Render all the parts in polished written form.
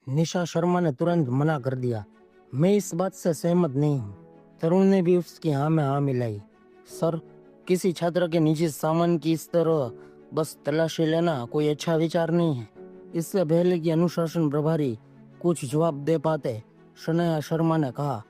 निशा शर्मा ने तुरंत मना कर दिया। मैं इस बात से सहमत नहीं हूँ। तरुण ने भी उसकी हाँ में हाँ मिलाई। सर, किसी छात्र के निजी सामान की इस तरह बस तलाशी लेना कोई अच्छा विचार नहीं है। इससे पहले कि अनुशासन प्रभारी कुछ जवाब दे पाते, शनाया शर्मा ने कहा,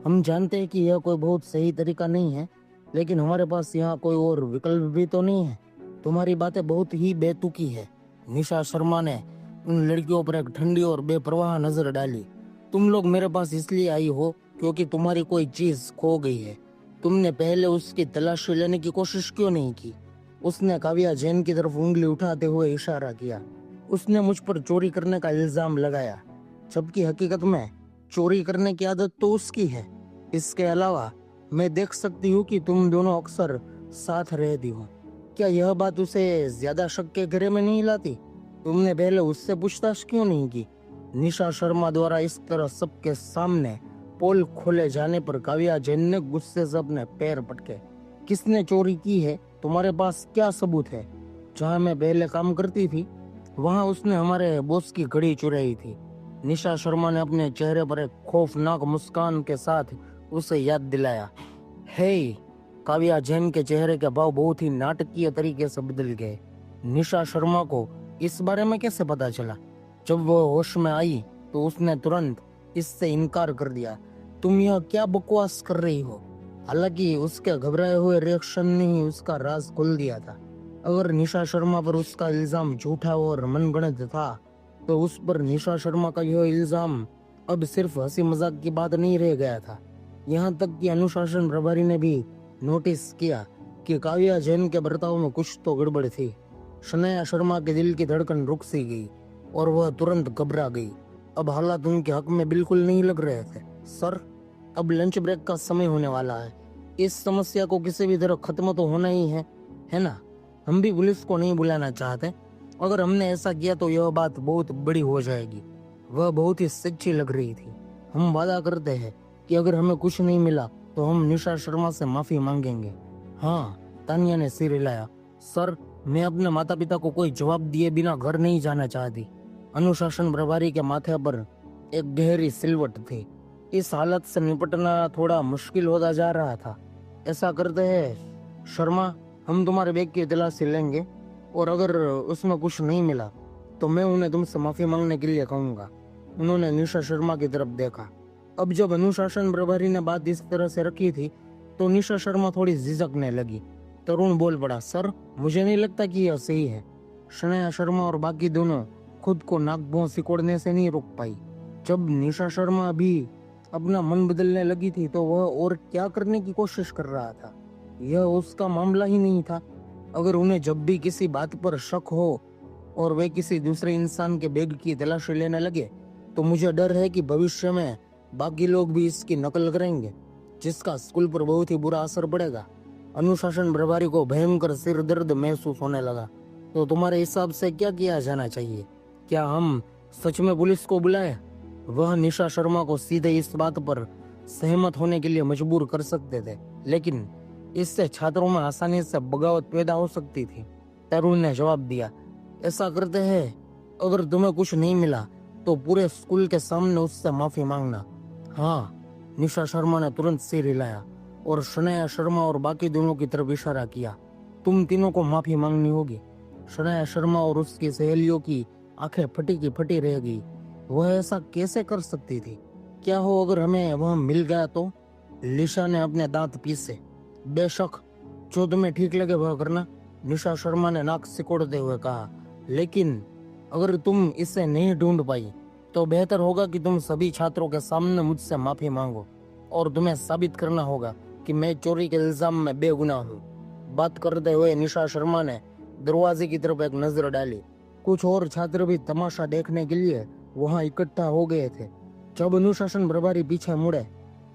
हम जानते हैं कि यह कोई बहुत सही तरीका नहीं है, लेकिन हमारे पास यहाँ कोई और विकल्प भी तो नहीं है। तुम्हारी बातें बहुत ही बेतुकी है। निशा शर्मा ने उन लड़कियों पर एक ठंडी और बेपरवाह नजर डाली। तुम लोग मेरे पास इसलिए आई हो क्योंकि तुम्हारी कोई चीज खो गई है। तुमने पहले उसकी तलाशी लेने की कोशिश क्यों नहीं की? उसने काव्या जैन की तरफ उंगली उठाते हुए इशारा किया। उसने मुझ पर चोरी करने का इल्जाम लगाया, जबकि हकीकत में चोरी करने की आदत तो उसकी है। इसके अलावा मैं देख सकती हूँ कि तुम दोनों अक्सर साथ रहती हो। क्या यह बात उसे ज्यादा शक के घेरे में नहीं लाती? तुमने पहले उससे पूछताछ क्यों नहीं की? निशा शर्मा द्वारा इस तरह सबके सामने पोल खोले जाने पर काव्या जैन ने गुस्से से अपने पैर पटके। किसने चोरी की है? तुम्हारे पास क्या सबूत है? जहाँ मैं पहले काम करती थी वहाँ उसने हमारे बॉस की घड़ी चुराई थी। निशा शर्मा ने अपने चेहरे पर एक खौफनाक मुस्कान के साथ उसे याद दिलाया। हे, काव्या जैन के चेहरे के भाव बहुत ही नाटकीय तरीके से बदल गए। निशा शर्मा को इस बारे में कैसे पता चला? जब वो होश में आई तो उसने तुरंत इससे इनकार कर दिया। तुम यह क्या बकवास कर रही हो? हालांकि उसके घबराए हुए रिएक्शन ने ही उसका राज खोल दिया था। अगर निशा शर्मा पर उसका इल्जाम झूठा और मनगढ़ंत था, तो उस पर निशा शर्मा का यह इल्जाम अब सिर्फ हंसी मजाक की बात नहीं रह गया था। यहाँ तक कि अनुशासन प्रभारी ने भी नोटिस किया कि काव्या जैन के बर्ताव में कुछ तो गड़बड़ थी। शनाया शर्मा के दिल की धड़कन रुक सी गई और वह तुरंत घबरा गई। अब हालात उनके हक में बिल्कुल नहीं लग रहे थे। सर, अब लंच ब्रेक का समय होने वाला है। इस समस्या को किसी भी तरह खत्म तो होना ही है ना? हम भी पुलिस को नहीं बुलाना चाहते। अगर हमने ऐसा किया तो यह बात बहुत बड़ी हो जाएगी। वह बहुत ही सच्ची लग रही थी। हम वादा करते हैं कि अगर हमें कुछ नहीं मिला तो हम निशा शर्मा से माफी मांगेंगे। हाँ, तानिया ने सिर हिलाया। सर, मैं अपने माता पिता को कोई जवाब दिए बिना घर नहीं जाना चाहती। अनुशासन प्रभारी के माथे पर एक गहरी सिलवट थी। इस हालत से निपटना थोड़ा मुश्किल होता जा रहा था। ऐसा करते हैं शर्मा, हम तुम्हारे बैग की तलाशी लेंगे और अगर उसमें कुछ नहीं मिला तो मैं उन्हें तुमसे माफी मांगने के लिए कहूंगा। उन्होंने निशा शर्मा की तरफ देखा। अब जब अनुशासन प्रभारी ने बात इस तरह से रखी थी तो निशा शर्मा थोड़ी झिझकने लगी। तरुण बोल पड़ा, सर, मुझे नहीं लगता कि यह सही है। शनाया शर्मा और बाकी दोनों खुद को नाक भौं सिकोड़ने से नहीं रोक पाई। जब निशा शर्मा भी अपना मन बदलने लगी थी तो वह और क्या करने की कोशिश कर रहा था? यह उसका मामला ही नहीं था। अगर उन्हें जब भी किसी बात पर शक हो और वे किसी दूसरे इंसान के बैग की तलाशी लेने लगे तो मुझे डर है कि भविष्य में बाकी लोग भी इसकी नकल करेंगे, जिसका स्कूल पर बहुत ही बुरा असर पड़ेगा। अनुशासन प्रभारी को भयंकर सिर दर्द महसूस होने लगा। तो तुम्हारे हिसाब से क्या किया जाना चाहिए? क्या हम सच में पुलिस को बुलाएं? वह निशा शर्मा को सीधे इस बात पर सहमत होने के लिए मजबूर कर सकते थे, लेकिन इससे छात्रों में आसानी से बगावत पैदा हो सकती थी। तरुण ने जवाब दिया, ऐसा करते हैं, अगर तुम्हें कुछ नहीं मिला तो पूरे स्कूल के सामने उससे माफी मांगना। हाँ, निशा शर्मा ने तुरंत सिर हिलाया और शनाया शर्मा और बाकी दोनों की तरफ इशारा किया। तुम तीनों को माफी मांगनी होगी। शनाया शर्मा और उसकी सहेलियों की आंखें फटी की फटी रह गई। वह ऐसा कैसे कर सकती थी? क्या हो अगर हमें वह मिल गया तो? लिशा ने अपने दांत पीसे। बेशक, जो तुम्हें ठीक लगे वह करना, निशा शर्मा ने नाक सिकोड़ते हुए कहा। लेकिन अगर तुम इसे नहीं ढूंढ पाई तो बेहतर होगा कि तुम सभी छात्रों के सामने मुझसे माफी मांगो और तुम्हें साबित करना होगा कि मैं चोरी के इल्जाम में बेगुनाह हूँ। बात करते हुए निशा शर्मा ने दरवाजे की तरफ एक नजर डाली। कुछ और छात्र भी तमाशा देखने के लिए वहां इकट्ठा हो गए थे। जब अनुशासन प्रभारी पीछे मुड़े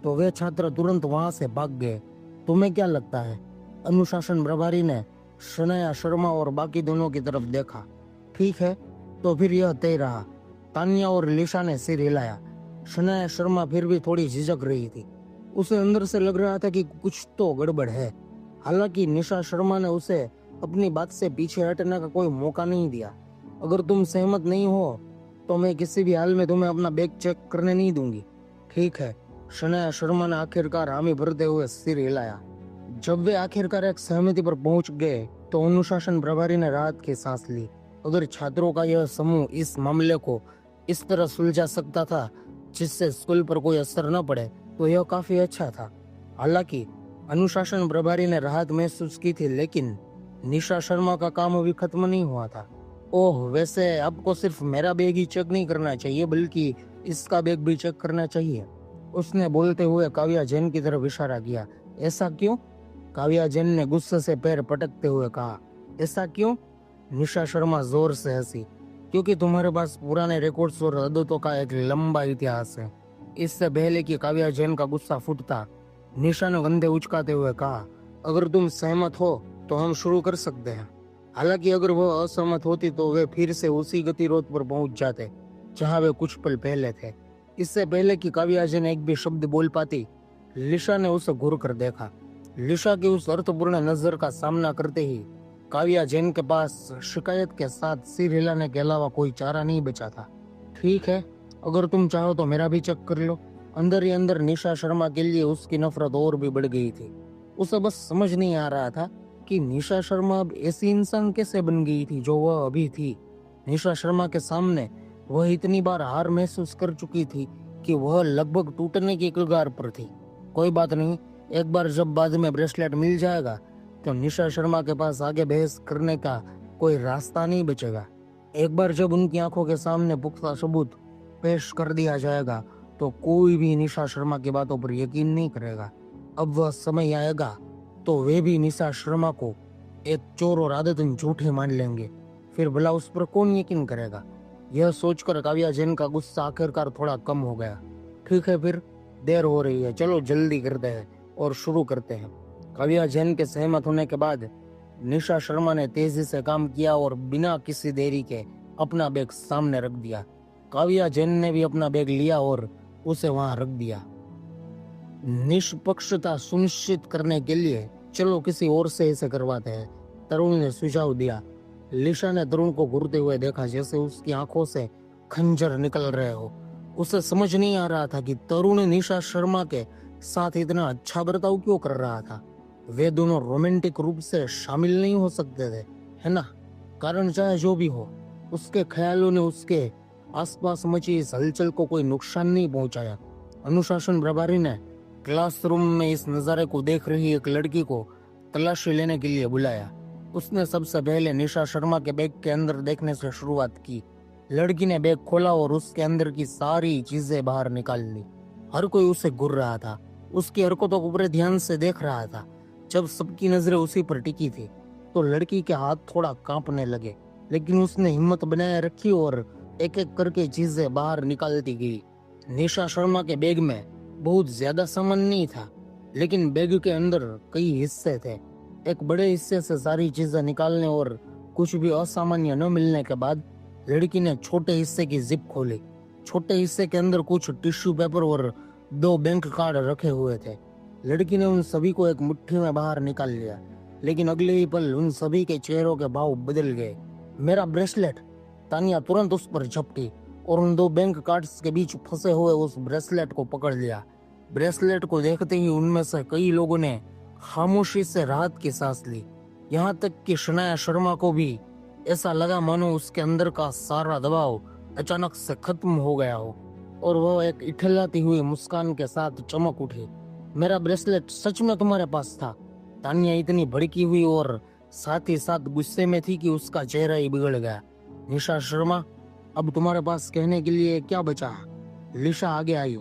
तो वे छात्र तुरंत वहां से भाग गए। तुम्हें क्या लगता है? अनुशासन प्रभारी ने शनाया शर्मा और बाकी दोनों की तरफ देखा। ठीक है, तो फिर यह तय रहा। तानिया और लिशा ने सिर हिलाया। शनाया शर्मा फिर भी थोड़ी झिझक रही थी। उसे अंदर से लग रहा था कि कुछ तो गड़बड़ है। हालांकि निशा शर्मा ने उसे अपनी बात से पीछे हटने का कोई मौका नहीं दिया। अगर तुम सहमत नहीं हो तो मैं किसी भी हाल में तुम्हें अपना बैग चेक करने नहीं दूंगी। ठीक है। शनाया शर्मा ने आखिरकार हामी भरते हुए सिर हिलाया। जब वे आखिरकार एक सहमति पर पहुंच गए तो अनुशासन प्रभारी ने राहत की सांस ली। अगर छात्रों का यह समूह इस मामले को इस तरह सुलझा सकता था जिससे स्कूल पर कोई असर न पड़े तो यह काफी अच्छा था। हालांकि अनुशासन प्रभारी ने राहत महसूस की थी, लेकिन निशा शर्मा का काम अभी खत्म नहीं हुआ था। ओह, वैसे आपको सिर्फ मेरा बैग ही चेक नहीं करना चाहिए बल्कि इसका बैग भी चेक करना चाहिए, उसने बोलते हुए काव्या जैन की तरफ इशारा किया। ऐसा क्यों? काव्या जैन ने गुस्से से पैर पटकते हुए कहा। ऐसा क्यों? निशा शर्मा जोर से हंसी। क्योंकि तुम्हारे पास पुराने रिकॉर्ड्स और आदतों का एक लंबा इतिहास है। इससे पहले कि काव्या जैन का गुस्सा फूटता, निशा ने कंधे उचकाते हुए कहा, अगर तुम सहमत हो तो हम शुरू कर सकते हैं। हालांकि अगर वह असहमत होती तो वे फिर से उसी गतिरोध पर पहुंच जाते जहां वे कुछ पल पहले थे। इससे पहले कि काव्या जैन एक भी शब्द बोल पाती, लिशा ने उसे घूर कर देखा। लिशा की उस अर्थपूर्ण नजर का सामना करते ही काव्या जैन के पास शिकायत के साथ सिर हिलाने के अलावा कोई चारा नहीं बचा था। ठीक है, अगर तुम चाहो तो मेरा भी चेक कर लो। अंदर ही अंदर निशा शर्मा के लिए उसकी नफरत और भी बढ़ गई थी। उसे बस समझ नहीं आ रहा था कि निशा शर्मा अब ऐसी इंसान कैसे बन गई थी जो वह अभी थी। निशा शर्मा के सामने वह इतनी बार हार महसूस कर चुकी थी कि वह लगभग टूटने की कगार पर थी। कोई बात नहीं, एक बार जब बाद में ब्रेसलेट मिल जाएगा तो निशा शर्मा के पास आगे बहस करने का कोई रास्ता नहीं बचेगा। एक बार जब उनकी आंखों के सामने पुख्ता सबूत पेश कर दिया जाएगा तो कोई भी निशा शर्मा की बातों पर यकीन नहीं करेगा। अब वह समय आएगा तो वे भी निशा शर्मा को एक चोर और आदतन झूठे मान लेंगे। फिर भला उस पर कौन यकीन करेगा? यह सोचकर काव्या जैन का गुस्सा आखिरकार थोड़ा कम हो गया। ठीक है, फिर देर हो रही है, चलो जल्दी करते हैं और शुरू करते हैं। काव्या जैन के सहमत होने के बाद निशा शर्मा ने तेजी से काम किया और बिना किसी देरी के अपना बैग सामने रख दिया। काव्या जैन ने भी अपना बैग लिया और उसे वहां रख दिया। निष्पक्षता सुनिश्चित करने के लिए चलो किसी और से इसे करवाते हैं, तरुण ने सुझाव दिया। लिशा ने तरुण को घूरते हुए देखा जैसे उसकी आंखों से खंजर निकल रहे हो। उसे समझ नहीं आ रहा था कि तरुण निशा शर्मा के साथ इतना अच्छा बर्ताव क्यों कर रहा था। वे दोनों रोमांटिक रूप से शामिल नहीं हो सकते थे, है ना? कारण चाहे जो भी हो, उसके ख्यालों ने उसके आसपास मची इस हलचल को कोई नुकसान नहीं पहुंचाया। अनुशासन प्रभारी ने क्लासरूम में इस नजारे को देख रही एक लड़की को तलाशी लेने के लिए बुलाया। उसने सबसे पहले निशा शर्मा के बैग के अंदर देखने से शुरुआत की। लड़की ने बैग खोला और उसके अंदर की सारी चीजें बाहर निकाल ली। हर कोई उसे घूर रहा था, उसकी हरकतों को बड़े ध्यान से देख रहा था। जब सबकी नजरें उसी पर टिकी थी तो लड़की के हाथ थोड़ा कांपने लगे, लेकिन उसने हिम्मत बनाए रखी और एक एक करके चीजें बाहर निकालती गई। निशा शर्मा के बैग में बहुत ज्यादा सामान नहीं था, लेकिन बैग के अंदर कई हिस्से थे। एक बड़े हिस्से से सारी चीजें निकालने और कुछ भी असामान्य न मिलने के बाद लड़की ने छोटे हिस्से की जिप खोली। छोटे हिस्से के अंदर कुछ टिश्यू पेपर और 2 बैंक कार्ड रखे हुए थे। लड़की ने उन सभी को एक मुट्ठी में बाहर निकाल लिया, लेकिन अगले ही पल उन सभी के चेहरों के भाव बदल गए। मेरा ब्रेसलेट! तानिया तुरंत उस पर झपटी और उन 2 बैंक कार्ड्स के बीच फंसे हुए उस ब्रेसलेट को पकड़ लिया। ब्रेसलेट को देखते ही उनमें से कई लोगों ने खामोशी से राहत की सांस ली। यहाँ तक कि शनाया शर्मा को भी ऐसा लगा मानो उसके अंदर का सारा दबाव अचानक से खत्म हो गया हो और वह एक इठलाती हुई मुस्कान के साथ चमक उठी। मेरा ब्रेसलेट सच में तुम्हारे पास था? तानिया इतनी भड़की हुई और साथ ही साथ गुस्से में थी कि उसका चेहरा ही बिगड़ गया। निशा शर्मा, अब तुम्हारे पास कहने के लिए क्या बचा? लिशा आगे आई।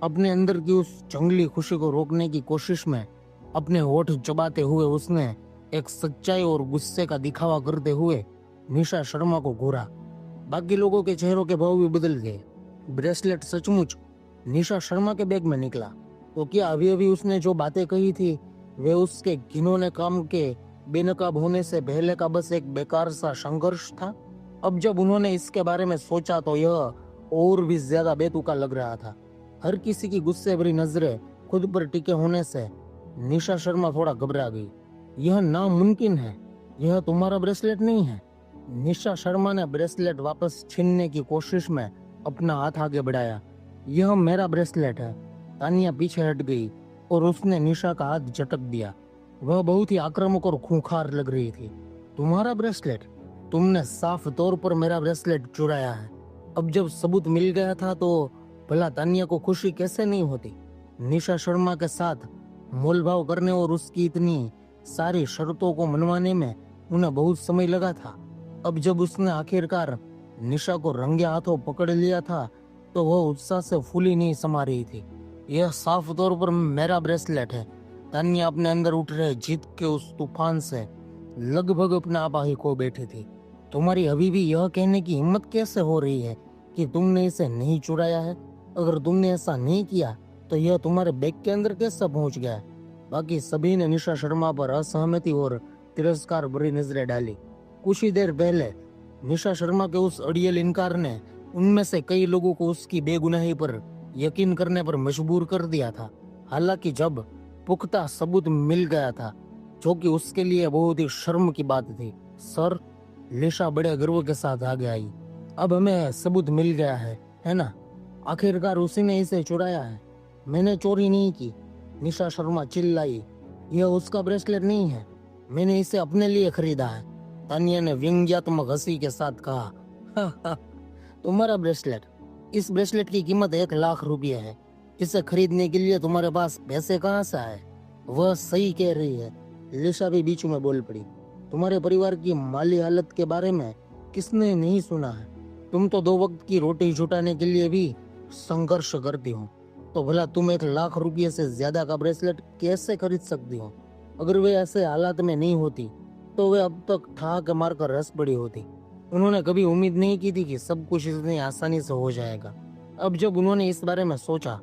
अपने अंदर की उस जंगली खुशी को रोकने की कोशिश में अपने होठ चबाते हुए उसने एक सच्चाई और गुस्से का दिखावा करते हुए निशा शर्मा को घूरा। बाकी लोगों के चेहरों के भाव भी बदल गए। ब्रेसलेट सचमुच निशा शर्मा के बैग में निकला तो क्या अभी अभी उसने जो बातें कही थी वे उसके घिनौने काम के बेनकाब होने से पहले का बस एक बेकार सा संघर्ष था? अब जब उन्होंने इसके बारे में सोचा तो यह और भी ज्यादा बेतुका लग रहा था। हर किसी की गुस्से भरी नजरें खुद पर टिके होने से निशा शर्मा थोड़ा घबरा गई। यह नामुमकिन है, यह तुम्हारा ब्रेसलेट नहीं है। निशा शर्मा ने ब्रेसलेट वापस छीनने की कोशिश में अपना हाथ आगे बढ़ाया। यह मेरा ब्रेसलेट है। तानिया पीछे हट गई और उसने निशा का हाथ झटक दिया। वह बहुत ही आक्रामक और खूंखार लग रही थी। तुम्हारा ब्रेसलेट? तुमने साफ तौर पर मेरा ब्रेसलेट चुराया है। अब जब सबूत मिल गया था तो भला तानिया को खुशी कैसे नहीं होती? निशा शर्मा के साथ मोलभाव करने और उसकी इतनी सारी शर्तों को मनवाने में उन्हें बहुत समय लगा था। अब जब उसने आखिरकार निशा को रंगे हाथों पकड़ लिया था तो वह उत्साह से फूली नहीं समा रही थी। यह साफ तौर पर मेरा ब्रेसलेट है। तानिया अपने अंदर उठ रहे जीत के उस तूफान से लगभग अपना आपा ही खो बैठी थी। तुम्हारी अभी भी यह कहने की हिम्मत कैसे हो रही है कि तुमने इसे नहीं चुराया है? अगर तुमने ऐसा नहीं किया तो यह तुम्हारे बैग के अंदर कैसे पहुंच गया? बाकी सभी ने निशा शर्मा पर असहमति और तिरस्कार भरी नजरें डाली। कुछ ही देर पहले निशा शर्मा के उस अड़ियल इनकार ने उनमें से कई लोगों को उसकी बेगुनाही पर यकीन करने पर मजबूर कर दिया था। हालांकि जब पुख्ता सबूत मिल गया था, जो कि उसके लिए बहुत ही शर्म की बात थी। सर, निशा बड़े गर्व के साथ आगे आई। अब हमें सबूत मिल गया है ना? आखिरकार उसी ने इसे चुराया है। मैंने चोरी नहीं की, निशा शर्मा चिल्लाई। यह उसका ब्रेसलेट नहीं है, मैंने इसे अपने लिए खरीदा है। तानिया ने व्यंग्यात्मक हंसी के साथ कहा। तुम्हारा ब्रेसलेट? इस ब्रेसलेट की कीमत 1,00,000 रुपये है। इसे खरीदने के लिए तुम्हारे पास पैसे कहाँ से आए? वह सही कह रही है, लिशा भी बीच में बोल पड़ी। तुम्हारे परिवार की माली हालत के बारे में किसने नहीं सुना है? तुम तो 2 वक्त की रोटी जुटाने के लिए भी संघर्ष करती हो, तो भला तुम 1,00,000 रुपये से ज्यादा का ब्रेसलेट कैसे खरीद सकती हो? अगर वे ऐसे हालात में नहीं होती तो वे अब तक ठाक मारकर रस पड़ी होती। उन्होंने कभी उम्मीद नहीं की थी कि सब कुछ इतनी आसानी से हो जाएगा। अब जब उन्होंने इस बारे में सोचा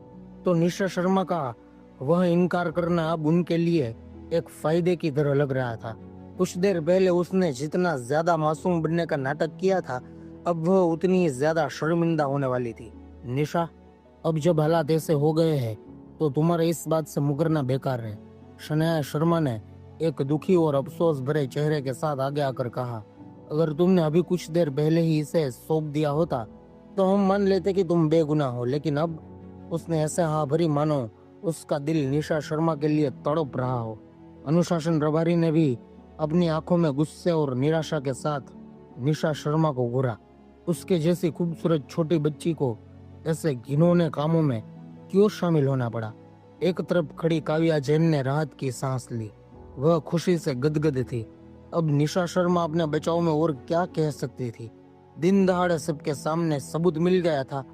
तो निशा शर्मा का वह इनकार करना अब उनके लिए एक फायदे की तरह लग रहा था। कुछ देर पहले उसने जितना ज्यादा मासूम बनने का नाटक किया था, अब वह उतनी ज्यादा शर्मिंदा होने वाली थी। निशा, अब जब हालात ऐसे हो गए हैं तो तुम्हारे इस बात से मुकरना बेकार है। शनाया शर्मा ने एक दुखी और अफसोस भरे चेहरे के साथ आगे आकर कहा। अगर तुमने अभी कुछ देर पहले ही इसे सौंप दिया होता तो हम मान लेते कि तुम बेगुनाह हो, लेकिन अब उसने ऐसे हाँ भरी मानो उसका दिल निशा शर्मा के लिए तड़प रहा हो। अनुशासन प्रभारी ने भी अपनी आंखों में गुस्से और निराशा के साथ निशा शर्मा को घूरा। उसके जैसी खूबसूरत छोटी बच्ची को ऐसे घिनौने कामों में क्यों शामिल होना पड़ा? एक तरफ खड़ी काव्या जैन ने राहत की सांस ली। वह खुशी से गदगद थी। अब निशा शर्मा अपने बचाव में और क्या कह सकती थी? दिन दहाड़े सबके सामने सबूत मिल गया था।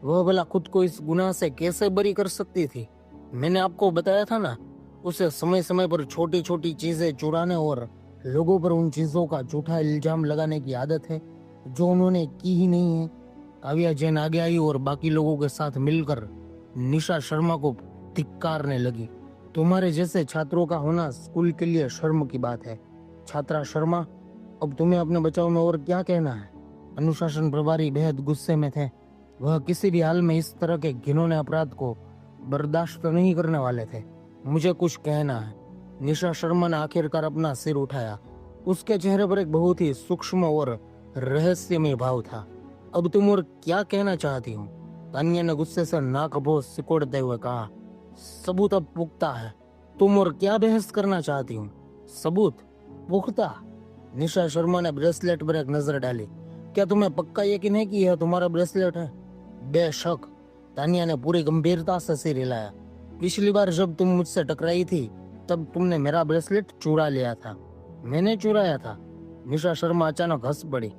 वह भला खुद को इस गुनाह से कैसे बरी कर सकती थी? मैंने आपको बताया था ना, उसे समय समय पर छोटी छोटी चीजें चुराने और लोगों पर उन चीजों का झूठा इल्जाम लगाने की आदत है, जो उन्होंने की ही नहीं है। काव्या जैन आगे आई और बाकी लोगों के साथ मिलकर निशा शर्मा को धिक्कारने लगी। तुम्हारे जैसे छात्रों का होना स्कूल के लिए शर्म की बात है। छात्रा शर्मा, अब तुम्हें अपने बचाव में और क्या कहना है? अनुशासन प्रभारी बेहद गुस्से में थे। वह किसी भी हाल में इस तरह के घिनौने अपराध को बर्दाश्त नहीं करने वाले थे। मुझे कुछ कहना है। निशा शर्मा ने आखिरकार अपना सिर उठाया। उसके चेहरे पर एक बहुत ही सूक्ष्म और रहस्यमय भाव था। अब तुम और क्या कहना चाहती हो? तानिया ने गुस्से से नाक भों सिकोड़ते हुए कहा। सबूत अब पुख्ता है। तुम और क्या बहस करना चाहती हो? सबूत पुख्ता? निशा शर्मा ने ब्रेसलेट पर एक नजर डाली। क्या तुम्हें पक्का यकीन है कि यह तुम्हारा ब्रेसलेट है? बेशक, तानिया ने पूरी गंभीरता से सिर हिलाया। पिछली बार जब तुम मुझसे टकराई थी तब तुमने मेरा ब्रेसलेट चुरा लिया था। मैंने चुराया था? निशा शर्मा अचानक हंस पड़ी।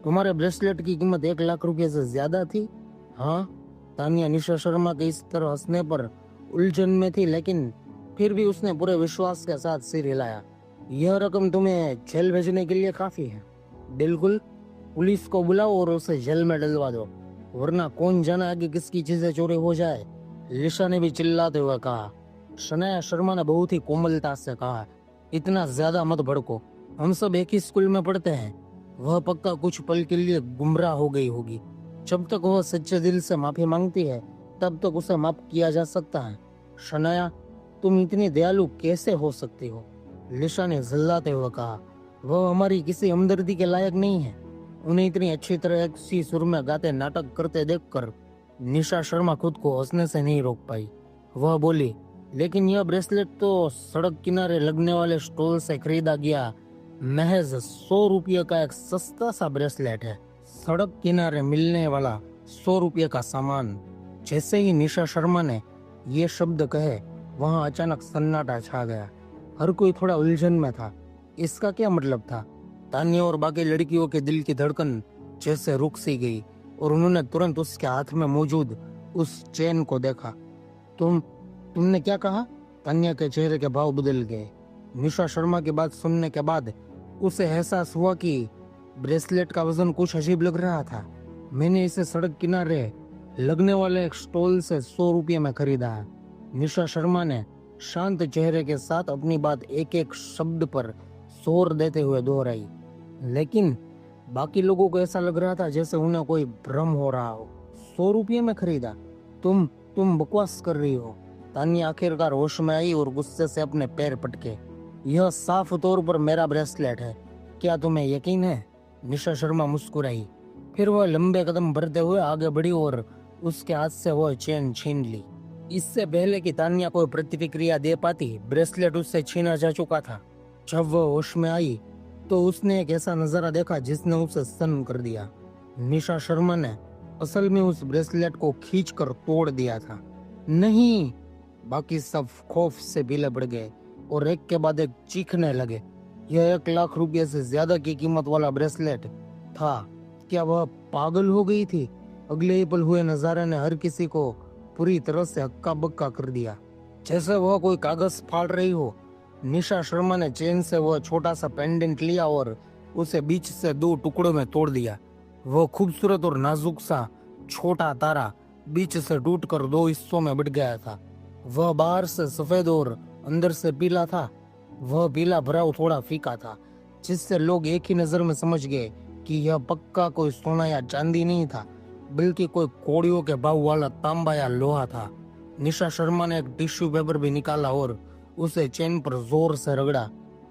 तुम्हारे ब्रेसलेट की कीमत 1,00,000 रुपये से ज्यादा थी? हाँ। तानिया निशा शर्मा के इस तरह हंसने पर उलझन में थी, लेकिन फिर भी उसने पूरे विश्वास के साथ सिर हिलाया। यह रकम तुम्हें जेल भेजने के लिए काफी है। बिल्कुल, पुलिस को बुलाओ और उसे जेल में डलवा दो, वरना कौन जाने आगे किसकी चीजें चोरी हो जाए। लिशा ने भी चिल्लाते हुए कहा। शनाया शर्मा ने बहुत ही कोमलता से कहा, इतना ज्यादा मत भड़को, हम सब एक ही स्कूल में पढ़ते हैं। वह पक्का कुछ पल के लिए गुमराह हो गई होगी। जब तक वह सच्चे दिल से माफी मांगती है तब तक उसे माफ किया जा सकता है। शनाया, तुम इतनी दयालु कैसे हो सकती हो? लिशा ने झल्लाते हुए कहा। वह हमारी किसी हमदर्दी के लायक नहीं है। उन्हें इतनी अच्छी तरह एक सी सुर में गाते नाटक करते देखकर निशा शर्मा खुद को हंसने से नहीं रोक पाई। वह बोली, लेकिन यह ब्रेसलेट तो सड़क किनारे लगने वाले स्टॉल से खरीदा गया महज 100 रुपये का एक सस्ता सा ब्रेसलेट है। सड़क किनारे मिलने वाला 100 रुपये का सामान। जैसे ही निशा शर्मा ने ये शब्द कहे, वहां अचानक सन्नाटा छा गया। हर कोई थोड़ा उलझन में था। इसका क्या मतलब था? तान्या और बाकी लड़कियों के दिल की धड़कन जैसे रुक सी गई और उन्होंने तुरंत उसके हाथ में मौजूद उस चेन को देखा। तुमने क्या कहा? तान्या के चेहरे के भाव बदल गए। निशा शर्मा की बात सुनने के बाद उसे एहसास हुआ कि ब्रेसलेट का वजन कुछ अजीब लग रहा था। मैंने इसे सड़क किनारे लगने वाले एक स्टॉल से 100 रुपये में खरीदा है। निशा शर्मा ने शांत चेहरे के साथ अपनी बात एक एक शब्द पर जोर देते हुए दोहराई। लेकिन बाकी लोगों को ऐसा लग रहा था जैसे उन्हें कोई भ्रम हो रहा हो। 100 रुपये में खरीदा? तुम बकवास कर रही हो। तान्या आखिरकार होश में आई और गुस्से से अपने पैर पटके। यह साफ तौर पर मेरा ब्रेसलेट है, क्या तुम्हें यकीन है? निशा शर्मा मुस्कुराई। फिर वह लंबे कदम भरते हुए आगे बढ़ी और उसके हाथ से वह चेन छीन ली। इससे पहले कि तान्या कोई प्रतिक्रिया दे पाती, ब्रेसलेट उससे छीना जा चुका था। जब वह होश में आई तो उसने एक ऐसा नजारा देखा जिसने उसे सन्न कर दिया। निशा शर्मा ने असल में उस ब्रेसलेट को खींचकर तोड़ दिया था। नहीं! बाकी सब खौफ से पीले पड़ गए और एक के बाद एक चीखने लगे। यह 1 लाख रुपये से ज्यादा की कीमत वाला ब्रेसलेट था। क्या वह पागल हो गई थी? अगले ही पल हुए नजारे ने हर किसी को पूरी तरह से हक्का बक्का कर दिया, जैसे वह कोई कागज फाड़ रही हो। निशा शर्मा ने चेन से वह छोटा सा पेंडेंट लिया और उसे बीच से 2 टुकड़ों में तोड़ दिया। वह खूबसूरत और नाजुक सा छोटा तारा बीच से टूटकर 2 हिस्सों में बट गया था। वह बाहर से सफेद और अंदर से पीला था। वह पीला भराव थोड़ा फीका था, जिससे लोग एक ही नजर में समझ गए कि यह पक्का कोई सोना या चांदी नहीं था, बल्कि कोई कौड़ियों के भाव वाला तांबा या लोहा था। निशा शर्मा ने एक टिश्यू पेपर भी निकाला और उसे चेन पर जोर से रगड़ा।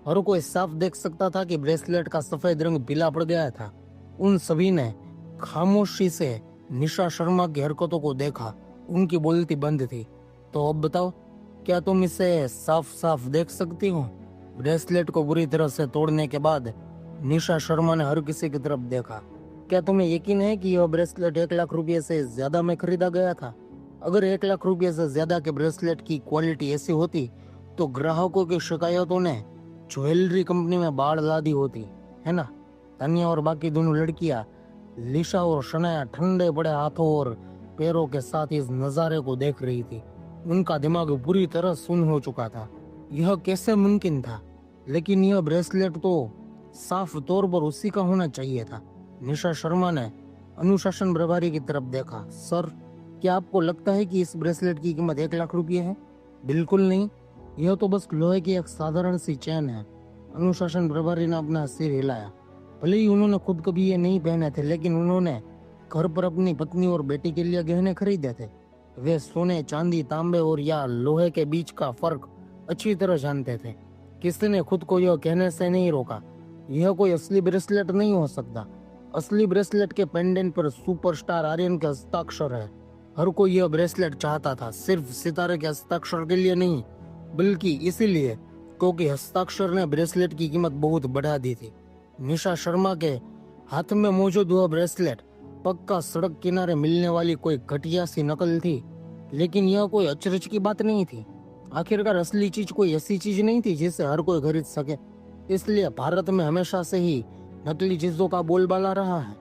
हर कोई साफ देख सकता था कि ब्रेसलेट का सफेद रंग पीला पड़ गया था। उन सभी ने खामोशी से निशा शर्मा की हरकतों को देखा। उनकी बोलती बंद थी। तो अब बताओ, क्या तुम इसे साफ साफ देख सकती हो? ब्रेसलेट को बुरी तरह से तोड़ने के बाद निशा शर्मा ने हर किसी की तरफ देखा। क्या तुम्हें यकीन है कि यह ब्रेसलेट 1 लाख रुपये से ज्यादा में खरीदा गया था? अगर 1 लाख रुपये से ज्यादा के ब्रेसलेट की क्वालिटी ऐसी होती तो ग्राहकों की शिकायतों ने ज्वेलरी कंपनी में बाढ़ ला दी होती, है ना? तान्या और बाकी दोनों लड़कियां, लिशा और शनाया, ठंडे पड़े हाथों और पैरों के साथ इस नजारे को देख रही थी। उनका दिमाग पूरी तरह सुन्न हो चुका था। यह कैसे मुमकिन था? लेकिन यह ब्रेसलेट तो साफ तौर पर उसी का होना चाहिए था। निशा शर्मा ने अनुशासन प्रभारी की तरफ देखा। सर, क्या आपको लगता है कि इस ब्रेसलेट की कीमत 1 लाख रुपये है? बिल्कुल नहीं, यह तो बस लोहे की एक साधारण सी चेन है। अनुशासन प्रभारी ने अपना सिर हिलाया। भले ही उन्होंने खुद कभी ये नहीं पहने थे, लेकिन उन्होंने घर पर अपनी पत्नी और बेटी के लिए गहने खरीदे थे। वे सोने, चांदी, तांबे और या लोहे के बीच का फर्क अच्छी तरह जानते थे। किसी ने खुद को यह कहने से नहीं रोका, यह कोई असली ब्रेसलेट नहीं हो सकता। असली ब्रेसलेट के पेंडेंट पर सुपरस्टार आर्यन के हस्ताक्षर है। हर कोई यह ब्रेसलेट चाहता था, सिर्फ सितारे के हस्ताक्षर के लिए नहीं, बल्कि इसीलिए क्योंकि हस्ताक्षर ने ब्रेसलेट की कीमत बहुत बढ़ा दी थी। निशा शर्मा के हाथ में मौजूद वह ब्रेसलेट पक्का सड़क किनारे मिलने वाली कोई घटिया सी नकल थी, लेकिन यह कोई अचरज की बात नहीं थी। आखिरकार असली चीज कोई ऐसी चीज नहीं थी जिसे हर कोई खरीद सके। इसलिए भारत में हमेशा से ही नकली चीजों का बोलबाला रहा है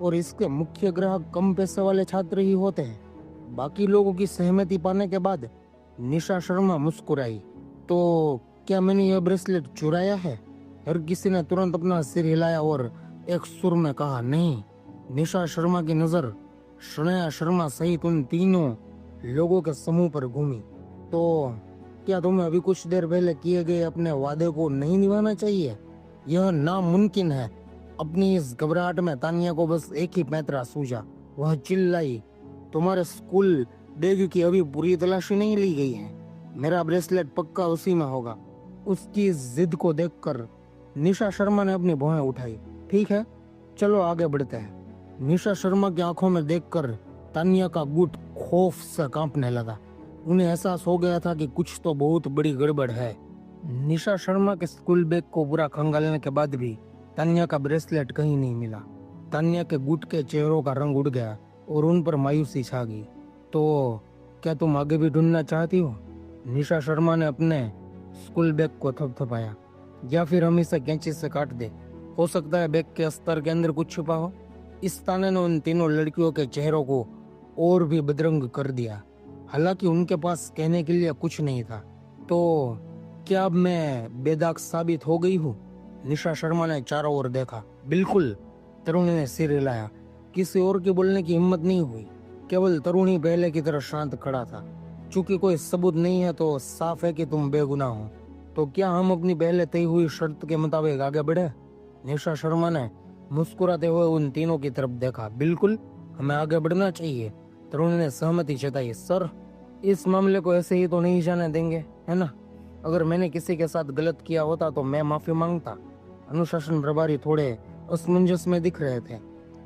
और इसके मुख्य ग्राहक कम पैसे वाले छात्र ही होते हैं। बाकी लोगों की सहमति पाने के बाद निशा शर्मा मुस्कुराई। तो क्या मैंने यह ब्रेसलेट चुराया है? हर किसी ने तुरंत अपना सिर हिलाया और एक सुर में कहा, नहीं। निशा शर्मा की नजर शनाया शर्मा सहित उन तीनों लोगों के समूह पर घूमी। तो क्या तुम्हें अभी कुछ देर पहले किए गए अपने वादे को नहीं निभाना चाहिए? यह नामुमकिन है। अपनी इस घबराहट में तानिया को बस एक ही पैंतरा सूझा। वह चिल्लाई, तुम्हारे स्कूल बैग की अभी पूरी तलाशी नहीं ली गई है। मेरा ब्रेसलेट पक्का उसी में होगा। उसकी जिद को देखकर निशा शर्मा ने अपनी भौहें उठाई। ठीक है, चलो आगे बढ़ते हैं। निशा शर्मा की आंखों में देखकर तानिया का गुट खौफ से कांपने लगा। उन्हें एहसास हो गया था कि कुछ तो बहुत बड़ी गड़बड़ है। निशा शर्मा के स्कूल बैग को पूरा खंगालने के बाद भी तानिया का ब्रेसलेट कहीं नहीं मिला। तानिया के गुट के चेहरों का रंग उड़ गया और उन पर मायूसी छा गई। तो क्या तुम आगे भी ढूंढना चाहती हो? निशा शर्मा ने अपने स्कूल बैग को थपथपाया। या फिर हम इसे कैंची से काट दे, हो सकता है बैग के अस्तर के अंदर कुछ छुपा हो। इस ताने ने उन तीनों लड़कियों के चेहरों को और भी बदरंग कर दिया। हालांकि उनके पास कहने के लिए कुछ नहीं था। तो क्या अब मैं बेदाग साबित हो गई हूँ? निशा शर्मा ने चारों ओर देखा। बिल्कुल, तरुणी ने सिर हिलाया। किसी और के बोलने की हिम्मत नहीं हुई। केवल तरुण ही पहले की तरह शांत खड़ा था। चूंकि कोई सबूत नहीं है तो साफ है कि तुम बेगुनाह हो। तो क्या हम अपनी पहले तय हुई शर्त के मुताबिक आगे बढ़े? निशा शर्मा ने मुस्कुराते हुए उन तीनों की तरफ देखा। बिल्कुल, हमें आगे बढ़ना चाहिए। तरुण ने सहमति जताई। सर, इस मामले को ऐसे ही तो नहीं जाने देंगे, है ना? अगर मैंने किसी के साथ गलत किया होता तो मैं माफी मांगता। अनुशासन प्रभारी थोड़े असमंजस में दिख रहे थे।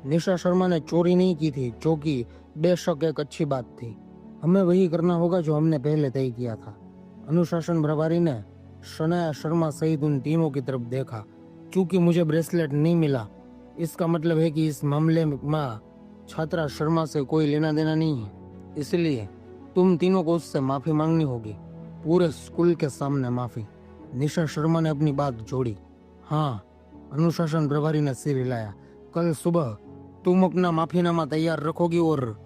निशा शर्मा ने चोरी नहीं की थी, जो कि बेशक एक अच्छी बात थी। हमें वही करना होगा जो हमने पहले तय किया था। अनुशासन प्रभारी ने शनाया शर्मा सहित उन तीनों की तरफ देखा। चूंकि मुझे ब्रेसलेट नहीं मिला, इसका मतलब है कि इस मामले में छात्रा शर्मा से कोई लेना देना नहीं है। इसलिए तुम तीनों को उससे माफी मांगनी होगी, पूरे स्कूल के सामने माफी। निशा शर्मा ने अपनी बात जोड़ी। हाँ, अनुशासन प्रभारी ने सिर हिलाया। कल सुबह तुम अपना माफीनामा तैयार रखोगी और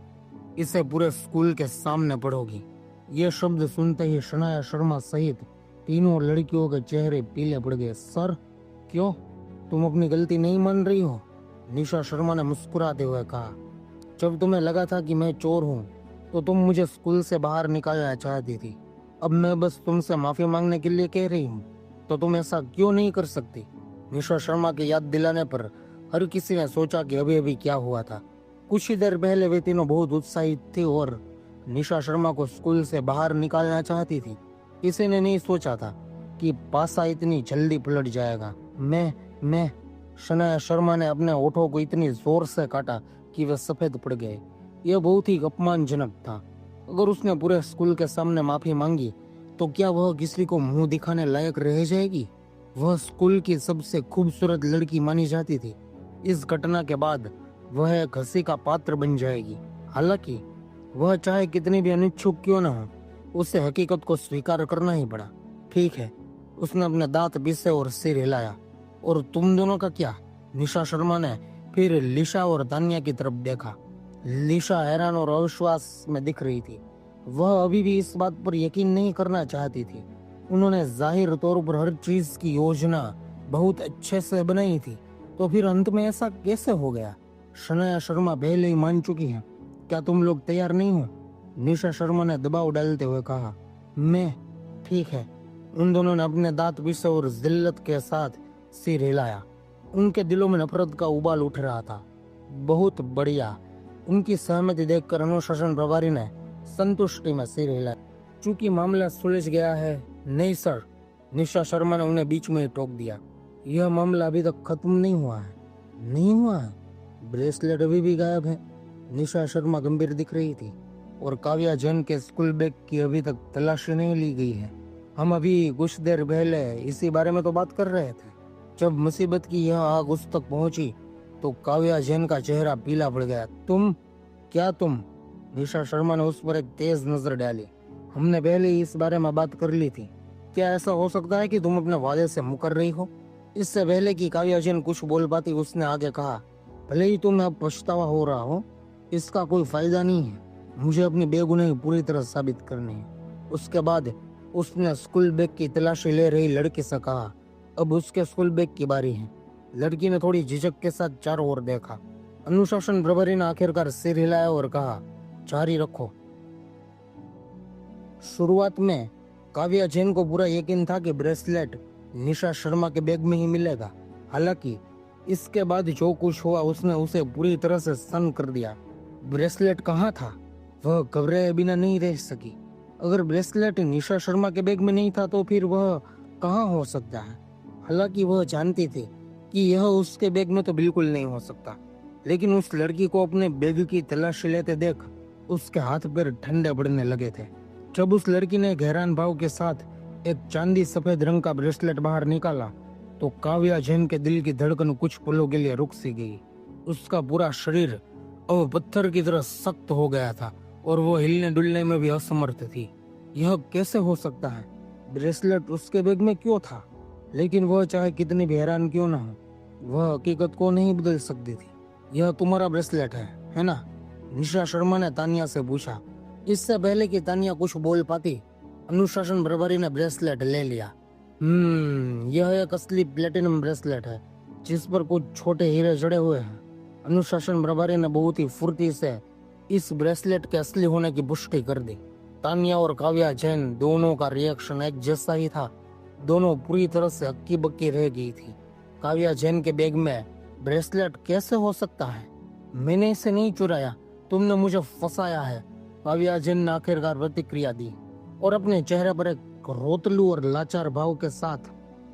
इसे पूरे स्कूल के सामने पढ़ोगी। ये शब्द सुनते ही शनाया शर्मा सहित तीनों लड़कियों के चेहरे पीले पड़ गए। सर, क्यों? तुम अपनी गलती नहीं मान रही हो? निशा शर्मा ने मुस्कुराते हुए कहा। जब तुम्हें लगा था कि मैं चोर हूँ तो तुम मुझे स्कूल से बाहर निकालना चाहती थी। अब मैं बस तुमसे माफी मांगने के लिए कह रही हूँ, तो तुम ऐसा क्यों नहीं कर सकती? निशा शर्मा की याद दिलाने पर हर किसी ने सोचा कि अभी अभी क्या हुआ था। कुछ ही देर पहले वे तीनों बहुत उत्साहित थी और निशा शर्मा को स्कूल से बाहर निकालना चाहती थी। किसी ने नहीं सोचा था कि पासा इतनी जल्दी पलट जाएगा। मैं शनाया शर्मा ने अपने होठों को इतनी जोर से काटा कि वे सफेद पड़ गए। यह बहुत ही अपमानजनक था। अगर उसने पूरे स्कूल के सामने माफी मांगी तो क्या वह किसी को मुंह दिखाने लायक रह जाएगी? वह स्कूल की सबसे खूबसूरत लड़की मानी जाती थी। इस घटना के बाद वह एक हंसी का पात्र बन जाएगी। हालांकि वह चाहे कितनी भी अनिच्छुक क्यों न हो, उसे हकीकत को स्वीकार करना ही पड़ा। ठीक है, उसने अपने दांत पीसे और सिर हिलाया। और तुम दोनों का क्या? निशा शर्मा ने फिर लिशा और तानिया की तरफ देखा। लिशा हैरान और अविश्वास में दिख रही थी। वह अभी भी इस बात पर यकीन नहीं करना चाहती थी। उन्होंने जाहिर तौर पर हर चीज की योजना बहुत अच्छे से बनाई थी, तो फिर अंत में ऐसा कैसे हो गया? शनाया शर्मा पहले ही मान चुकी है। क्या तुम लोग तैयार नहीं हो? निशा शर्मा ने दबाव डालते हुए कहा। मैं ठीक है। उन दोनों ने अपने दांत पीसे और जिल्लत के साथ सिर हिलाया। उनके दिलों में नफरत का उबाल उठ रहा था। बहुत बढ़िया। उनकी सहमति देखकर अनुशासन प्रभारी ने संतुष्टि में सिर हिलाया। चूंकि मामला सुलझ गया है। नहीं सर, निशा शर्मा ने उन्हें बीच में ही टोक दिया। यह मामला अभी तक खत्म नहीं हुआ है। नहीं हुआ है? ब्रेसलेट अभी भी गायब है। निशा शर्मा गंभीर दिख रही थी। और काव्या जैन के स्कूल बैग की अभी तक तलाशी नहीं ली गई है। हम अभी कुछ देर पहले इसी बारे में तो बात कर रहे थे। जब मुसीबत की यह आग उस तक पहुंची तो काव्या जैन का चेहरा पीला पड़ गया। तुम? निशा शर्मा ने उस पर एक तेज नजर डाली। हमने पहले ही इस बारे में बात कर ली थी। क्या ऐसा हो सकता है कि तुम अपने वादे से मुकर रही हो? इससे पहले कि काव्या जैन कुछ बोल पाती, उसने आगे कहा, भले ही तुम्हें अब पछतावा हो रहा हो, इसका कोई फायदा नहीं है। मुझे अपनी बेगुनाही पूरी तरह साबित करनी है। उसके बाद उसने स्कूल बैग की तलाशी ले रही लड़की से कहा, अब उसके स्कूल बैग की बारी है। लड़की ने थोड़ी झिझक के साथ चारों ओर देखा। अनुशासन प्रभारी ने आखिरकार सिर हिलाया और कहा, जारी रखो। शुरुआत में काव्या जैन को पूरा यकीन था कि ब्रेसलेट निशा शर्मा के बैग में ही मिलेगा। हालांकि इसके बाद जो कुछ हुआ उसने उसे पूरी तरह से सन्न कर दिया। ब्रेसलेट कहाँ था? वह घबराए बिना नहीं रह सकी। अगर ब्रेसलेट निशा शर्मा के बैग में नहीं था तो फिर वह कहाँ हो सकता है? हालांकि वह जानती थी कि यह उसके बैग में तो बिल्कुल नहीं हो सकता, लेकिन उस लड़की को अपने बैग की तलाशी लेते देख उसके हाथ पैर ठंडे पड़ने लगे थे। जब उस लड़की ने गहरान भाव के साथ एक चांदी सफेद रंग का ब्रेसलेट बाहर निकाला तो काव्या जैन के दिल की धड़कन कुछ पलों के लिए रुक सी गई। उसका पूरा शरीर अब पत्थर की तरह सख्त हो गया था और वो हिलने डुलने में भी असमर्थ थी। यह कैसे हो सकता है? ब्रेसलेट उसके बैग में क्यों था? लेकिन वह चाहे कितनी भी हैरान क्यों ना हो, वह हकीकत को नहीं बदल सकती थी। यह तुम्हारा ब्रेसलेट है ना? निशा शर्मा ने तानिया से पूछा। इससे पहले कि तानिया कुछ बोल पाती, अनुशासन प्रभारी ने ब्रेसलेट ले लिया। यह एक असली प्लेटिनम ब्रेसलेट है जिस पर कुछ छोटे हीरे जड़े हुए हैं। अनुशासन प्रभारी ने बहुत ही फुर्ती से इस ब्रेसलेट के असली होने की पुष्टि कर दी। तानिया और काव्या जैन दोनों का रिएक्शन एक जैसा ही था। दोनों पूरी तरह से हक्की बक्की रह गई थी। काव्या जैन के बैग में ब्रेसलेट कैसे हो सकता है? मैंने इसे नहीं चुराया, तुमने मुझे फंसाया है। काव्या जैन ने आखिरकार प्रतिक्रिया दी और अपने चेहरे पर एक रोतलू और लाचार भाव के साथ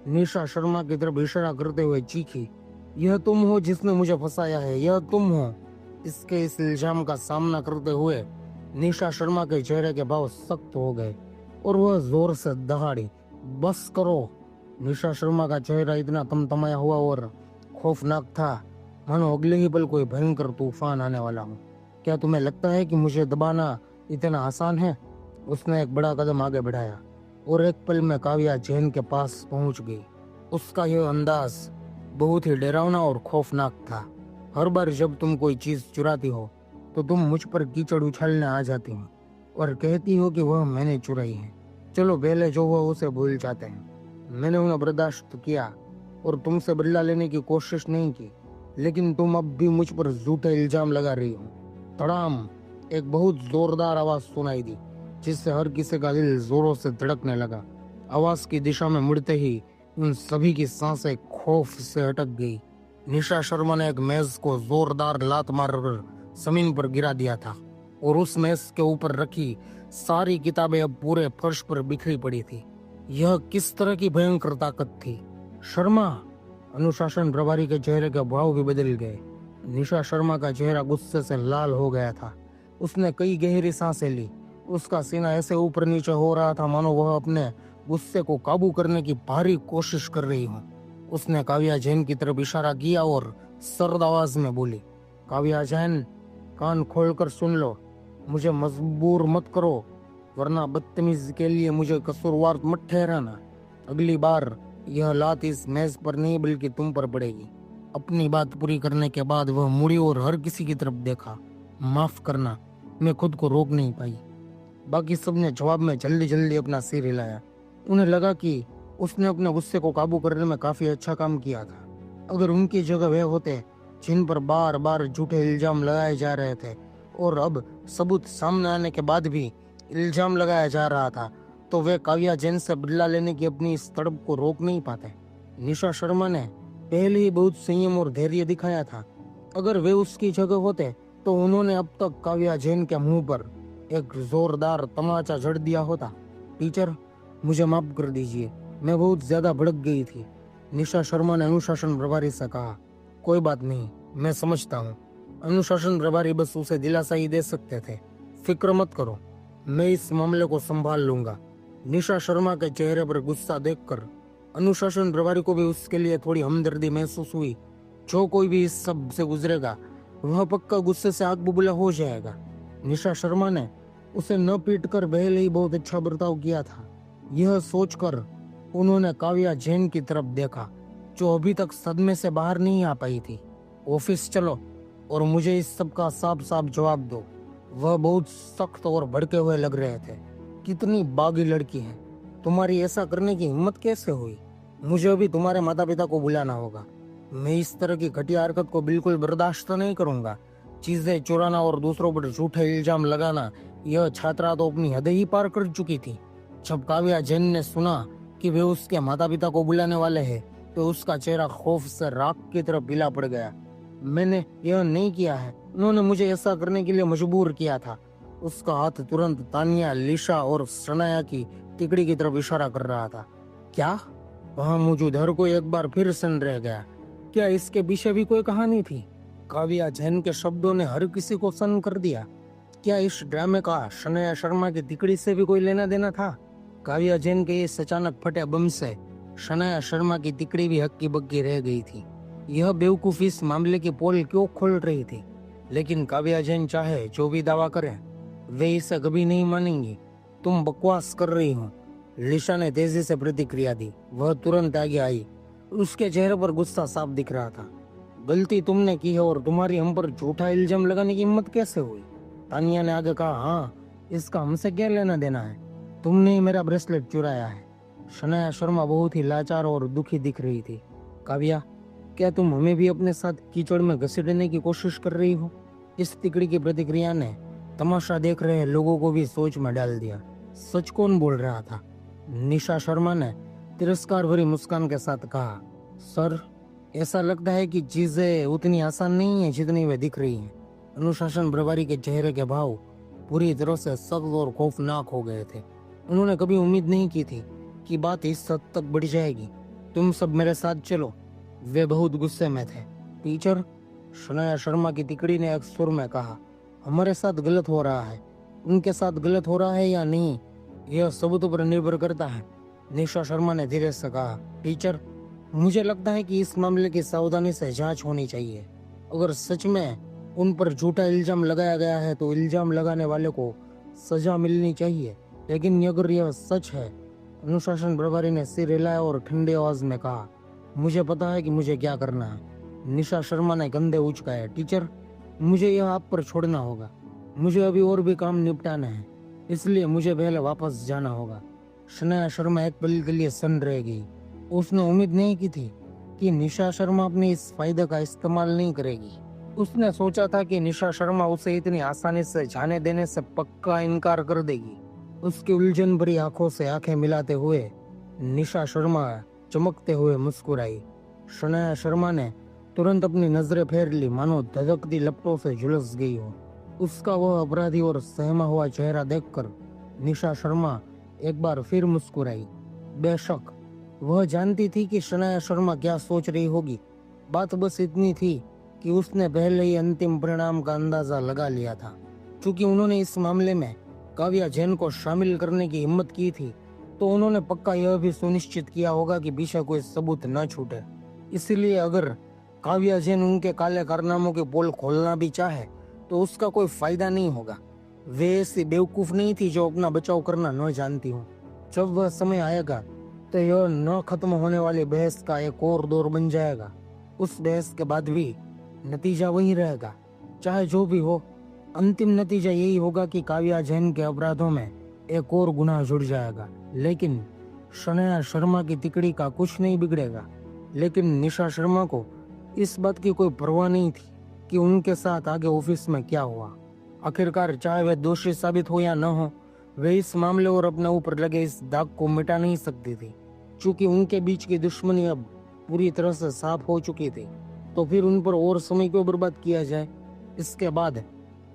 निशा शर्मा की तरफ इशारा करते हुए चीखी, यह तुम हो जिसने मुझे फंसाया है, यह तुम हो। इसके इस इल्जाम का सामना करते हुए निशा शर्मा के चेहरे के भाव सख्त हो गए और वह जोर से दहाड़ी, बस करो। निशा शर्मा का चेहरा इतना तमतमाया हुआ और खौफनाक था मानो अगले ही पल कोई भयंकर तूफान आने वाला हो। क्या तुम्हें लगता है कि मुझे दबाना इतना आसान है? उसने एक बड़ा कदम आगे बढ़ाया और एक पल में काव्या जैन के पास पहुंच गई। उसका यह अंदाज बहुत ही डरावना और खौफनाक था। हर बार जब तुम कोई चीज चुराती हो तो तुम मुझ पर कीचड़ उछालने आ जाती हो और कहती हो कि वह मैंने चुराई है। चलो पहले जो हुआ उसे भूल जाते हैं। मैंने उन्हें बर्दाश्त किया और तुमसे बदला लेने की कोशिश नहीं की, लेकिन तुम अब भी मुझ पर झूठे इल्जाम लगा रही हो। तड़ाम! एक बहुत जोरदार आवाज सुनाई दी जिससे हर किसी का दिल जोरों से धड़कने लगा। आवाज की दिशा में मुड़ते ही उन सभी की सांसें खौफ से अटक गई। निशा शर्मा ने एक मेज को जोरदार लात मारकर जमीन पर गिरा दिया था और उस मेज के ऊपर रखी सारी किताबें अब पूरे फर्श पर बिखरी पड़ी थी। यह किस तरह की भयंकर ताकत थी? शर्मा! अनुशासन प्रभारी के चेहरे के भाव भी बदल गए। निशा शर्मा का चेहरा गुस्से से लाल हो गया था। उसने कई गहरी सांसें ली। उसका सीना ऐसे ऊपर नीचे हो रहा था मानो वह अपने गुस्से को काबू करने की भारी कोशिश कर रही हो। उसने काव्या जैन की तरफ इशारा किया और सर्द आवाज में बोली, काव्या जैन, कान खोलकर सुन लो। मुझे मजबूर मत करो, वरना बदतमीज के लिए मुझे कसूरवार मत ठहराना। अगली बार यह लात इस मेज पर नहीं बल्कि तुम पर पड़ेगी। अपनी बात पूरी करने के बाद वह मुड़ी और हर किसी की तरफ देखा। माफ करना, मैं खुद को रोक नहीं पाई। बाकी सबने जवाब में जल्दी जल्दी अपना सिर हिलाया। उन्हें लगा कि उसने अपने गुस्से को काबू करने में काफी अच्छा काम किया था। अगर उनकी जगह वे होते जिन पर बार बार झूठे इल्जाम लगाए जा रहे थे और अब सबूत सामने आने के बाद भी इल्जाम लगाया जा रहा था, तो वे काव्या जैन से बदला लेने की अपनी इस तड़प को रोक नहीं पाते। निशा शर्मा ने पहले ही बहुत संयम और धैर्य दिखाया था। अगर वे उसकी जगह होते तो उन्होंने अब तक काव्या जैन के मुंह पर एक जोरदार तमाचा जड़ दिया होता। टीचर, मुझे माफ कर दीजिए, मैं बहुत ज्यादा भड़क गई थी। निशा शर्मा ने अनुशासन प्रभारी से कहा। कोई बात नहीं, मैं समझता हूँ। अनुशासन प्रभारी बस उसे दिलासा ही दे सकते थे। फिक्र मत करो, मैं इस मामले को संभाल लूंगा। निशा शर्मा के चेहरे पर गुस्सा देखकर अनुशासन प्रभारी को भी उसके लिए थोड़ी हमदर्दी महसूस हुई। जो कोई भी इस सब से गुजरेगा वह पक्का गुस्से से आग बबूला हो जाएगा। निशा शर्मा ने उसे न पीटकर पहले ही बहुत अच्छा बर्ताव किया था। यह सोचकर उन्होंने काव्या जैन की तरफ देखा जो अभी तक सदमे से बाहर नहीं आ पाई थी। ऑफिस चलो और मुझे इस सब का साफ साफ जवाब दो। वह बहुत सख्त और भड़के हुए लग रहे थे। कितनी बागी लड़की है, तुम्हारी ऐसा करने की हिम्मत कैसे हुई? मुझे अभी तुम्हारे माता पिता को बुलाना होगा। मैं इस तरह की घटिया हरकत को बिल्कुल बर्दाश्त नहीं करूंगा। चीजें चुराना और दूसरों पर झूठे इल्जाम लगाना, यह छात्रा तो अपनी हदें ही पार कर चुकी थी। जब काव्या जैन ने सुना कि वे उसके माता पिता को बुलाने वाले हैं तो उसका चेहरा खौफ से राख की तरफ पीला पड़ गया। मैंने यह नहीं किया है, उन्होंने मुझे ऐसा करने के लिए मजबूर किया था। उसका हाथ तुरंत तानिया, लिशा और सनाया की तिकड़ी की तरफ इशारा कर रहा था। क्या? वहां मौजूद हर कोई एक बार फिर सन रह गया। क्या इसके पीछे भी कोई कहानी थी? काव्या जैन के शब्दों ने हर किसी को सन्न कर दिया। क्या इस ड्रामे का शनाया शर्मा की तिकड़ी से भी कोई लेना देना था? काव्या जैन के इस अचानक फटे बम से शनाया शर्मा की तिकड़ी भी हक्की बक्की रह गई थी। यह बेवकूफी इस मामले की पोल क्यों खोल रही थी? लेकिन काव्या जैन चाहे जो भी दावा करें, वे इसे कभी नहीं मानेंगी। तुम बकवास कर रही हो। लिशा ने तेजी से प्रतिक्रिया दी। वह तुरंत आगे आई। उसके चेहरे पर गुस्सा साफ दिख रहा था। गलती तुमने की है और तुम्हारी हम पर झूठा इल्जाम लगाने की हिम्मत कैसे हुई? तानिया ने आगे कहा, हाँ, इसका हमसे क्या लेना देना है? तुमने ही मेरा ब्रेसलेट चुराया है। शनाया शर्मा बहुत ही लाचार और दुखी दिख रही थी। काव्या, क्या तुम हमें भी अपने साथ कीचड़ में घसीटने की कोशिश कर रही हो? इस तिकड़ी की प्रतिक्रिया ने तमाशा देख रहे लोगों को भी सोच में डाल दिया। सच कौन बोल रहा था? निशा शर्मा ने तिरस्कार भरी मुस्कान के साथ कहा, सर, ऐसा लगता है कि चीजें उतनी आसान नहीं है जितनी वे दिख रही हैं। अनुशासन प्रभारी के चेहरे के भाव पूरी तरह से सख्त और खौफनाक हो गए थे। उन्होंने कभी उम्मीद नहीं की थी कि बात इस हद तक बढ़ जाएगी। तुम सब मेरे साथ चलो। वे बहुत गुस्से में थे। टीचर, शनाया शर्मा की तिकड़ी ने एक सुर में कहा, हमारे साथ गलत हो रहा है। उनके साथ गलत हो रहा है या नहीं, यह सबूतों पर निर्भर करता है। निशा शर्मा ने धीरे से कहा, टीचर, मुझे लगता है कि इस मामले की सावधानी से जांच होनी चाहिए। अगर सच में उन पर झूठा इल्जाम लगाया गया है तो इल्जाम लगाने वाले को सजा मिलनी चाहिए। लेकिन अगर यह सच है, अनुशासन प्रभारी ने सिर हिलाया और ठंडे आवाज में कहा, मुझे पता है कि मुझे क्या करना है। निशा शर्मा ने कंधे उचकाए। टीचर, मुझे यह आप पर छोड़ना होगा। मुझे अभी और भी काम निपटाना है, इसलिए मुझे पहले वापस जाना होगा। शनाया शर्मा एक पल के लिए सन्न रह गई। उसने उम्मीद नहीं की थी कि निशा शर्मा अपने इस फायदे का इस्तेमाल नहीं करेगी। उसने सोचा था कि निशा शर्मा उसे इतनी आसानी से जाने देने से पक्का इनकार कर देगी। उसकी उलझन भरी आंखों से आंखें मिलाते हुए निशा शर्मा चमकते हुए मुस्कुराई। शनाया शर्मा ने तुरंत अपनी नजरें फेर ली, मानो धधकती लपटों से झुलस गई हो। उसका वह अपराधी और सहमा हुआ चेहरा देखकर निशा शर्मा एक बार फिर मुस्कुराई। बेशक वह जानती थी कि शनाया शर्मा क्या सोच रही होगी। बात बस इतनी थी कि उसने पहले ही अंतिम परिणाम का अंदाजा लगा लिया था। क्योंकि उन्होंने इस मामले में काव्या जैन को शामिल करने की हिम्मत की थी, तो उन्होंने पक्का यह भी सुनिश्चित किया होगा कि पीछे कोई सबूत न छूटे। इसलिए अगर काव्या जैन उनके काले कारनामों के पोल खोलना भी चाहे तो उसका कोई फायदा नहीं होगा। वे ऐसी बेवकूफ नहीं थी जो अपना बचाव करना न जानती हो। जब वह समय आएगा तो यह न खत्म होने वाली बहस का एक और दौर बन जाएगा। उस बहस के बाद भी नतीजा वही रहेगा। चाहे जो भी हो, अंतिम नतीजा यही होगा कि काव्या जैन के अपराधों में एक और गुनाह जुड़ जाएगा। लेकिन शनाया शर्मा की तिकड़ी का कुछ नहीं बिगड़ेगा। लेकिन निशा शर्मा को इस बात की कोई परवाह नहीं थी कि उनके साथ आगे ऑफिस में क्या हुआ। आखिरकार चाहे वे दोषी साबित हो या न हो, वे इस मामले और अपने ऊपर लगे इस दाग को मिटा नहीं सकती थी। चूंकि उनके बीच की दुश्मनी अब पूरी तरह से साफ हो चुकी थी, तो फिर उन पर और समय क्यों बर्बाद किया जाए। इसके बाद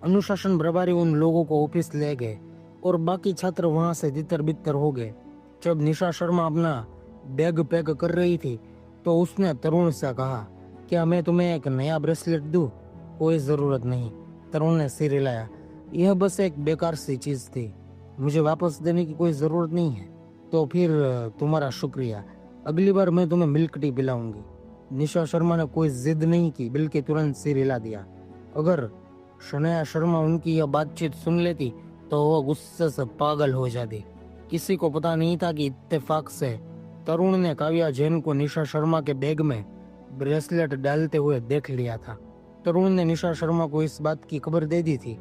अनुशासन प्रभारी उन लोगों को ऑफिस ले गए और बाकी छात्र वहां से तितर बितर हो गए। जब निशा शर्मा अपना बैग पैक कर रही थी तो उसने तरुण से कहा, क्या मैं तुम्हें एक नया ब्रेसलेट दूं? कोई जरूरत नहीं, तरुण ने सिर हिलाया। यह बस एक बेकार सी चीज थी, मुझे वापस देने की कोई जरूरत नहीं है। तो फिर तुम्हारा शुक्रिया, अगली बार मैं तुम्हें मिल्क टी पिलाऊंगी। निशा शर्मा ने कोई जिद नहीं की, बल्कि तुरंत सिर हिला दिया। अगर शनाया शर्मा उनकी यह बातचीत सुन लेती तो वह गुस्से से पागल हो जाती। किसी को पता नहीं था कि इत्तेफाक से तरुण ने काव्या जैन को निशा शर्मा के बैग में ब्रेसलेट डालते हुए देख लिया था। तरुण ने निशा शर्मा को इस बात की खबर दे दी थी।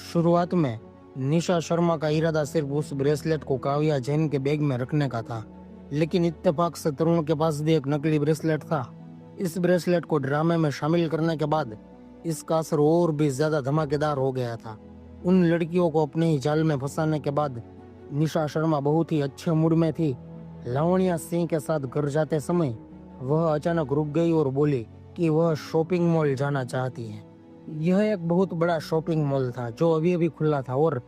शुरुआत में निशा शर्मा का इरादा सिर्फ उस ब्रेसलेट को काव्या जैन के बैग में रखने का था, लेकिन इत्तेफाक से तरुण के पास भी एक नकली ब्रेसलेट था। इस ब्रेसलेट को ड्रामे में शामिल करने के बाद इसका असर और भी ज्यादा धमाकेदार हो गया था। उन लड़कियों को अपने ही जाल में फंसाने के बाद निशा शर्मा बहुत ही अच्छे मूड में थी। लावण्या सिंह के साथ घर जाते समय वह अचानक रुक गई और बोली कि वह शॉपिंग मॉल जाना चाहती है। यह एक बहुत बड़ा शॉपिंग मॉल था जो अभी अभी खुला था और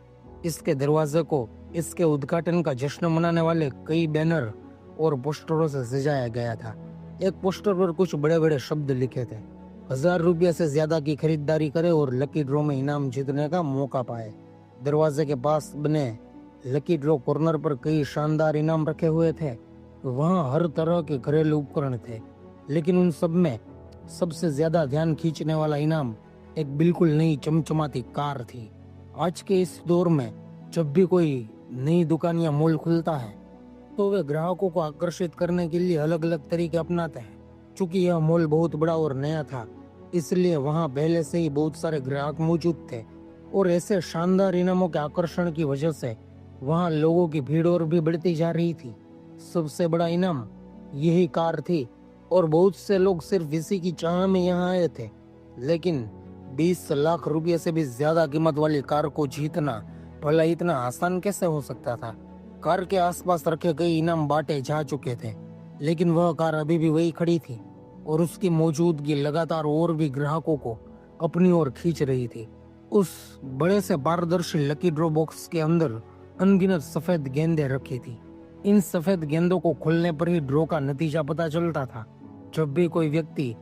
इसके दरवाजे को इसके उद्घाटन का जश्न मनाने वाले कई बैनर और पोस्टरों से सजाया गया था। एक पोस्टर पर कुछ बड़े बड़े शब्द लिखे थे, 1000 रुपये से ज्यादा की खरीदारी करे और लकी ड्रॉ में इनाम जीतने का मौका पाए। दरवाजे के पास बने लकी ड्रॉ कॉर्नर पर कई शानदार इनाम रखे हुए थे। वहां हर तरह के घरेलू उपकरण थे, लेकिन उन सब में सबसे ज्यादा ध्यान खींचने वाला इनाम एक बिल्कुल नई चमचमाती कार थी। आज के इस दौर में जब भी कोई नई दुकान या मॉल खुलता है तो वे ग्राहकों को आकर्षित करने के लिए अलग अलग तरीके अपनाते हैं। चूंकि यह मॉल बहुत बड़ा और नया था, इसलिए वहां पहले से ही बहुत सारे ग्राहक मौजूद थे और ऐसे शानदार इनामों के आकर्षण की वजह से वहां लोगों की भीड़ और भी बढ़ती जा रही थी। सबसे बड़ा इनाम यही कार थी और बहुत से लोग सिर्फ इसी की चाह में यहाँ आए थे। लेकिन 20 लाख रुपए से भी ज्यादा कीमत वाली कार को जीतना भला इतना आसान कैसे हो सकता था? कार के आसपास रखे कई इनाम बांटे जा चुके थे, लेकिन वह कार अभी भी वही खड़ी थी और उसकी मौजूदगी लगातार और भी ग्राहकों को अपनी ओर खींच रही थी। उस बड़े से पारदर्शी लकी ड्रॉ बॉक्स के अंदर अनगिनत सफेद गेंदें रखी थी। इन सफेद गेंदों को खोलने पर ही ड्रॉ का नतीजा पता चलता था। जब भी कोई व्यक्ति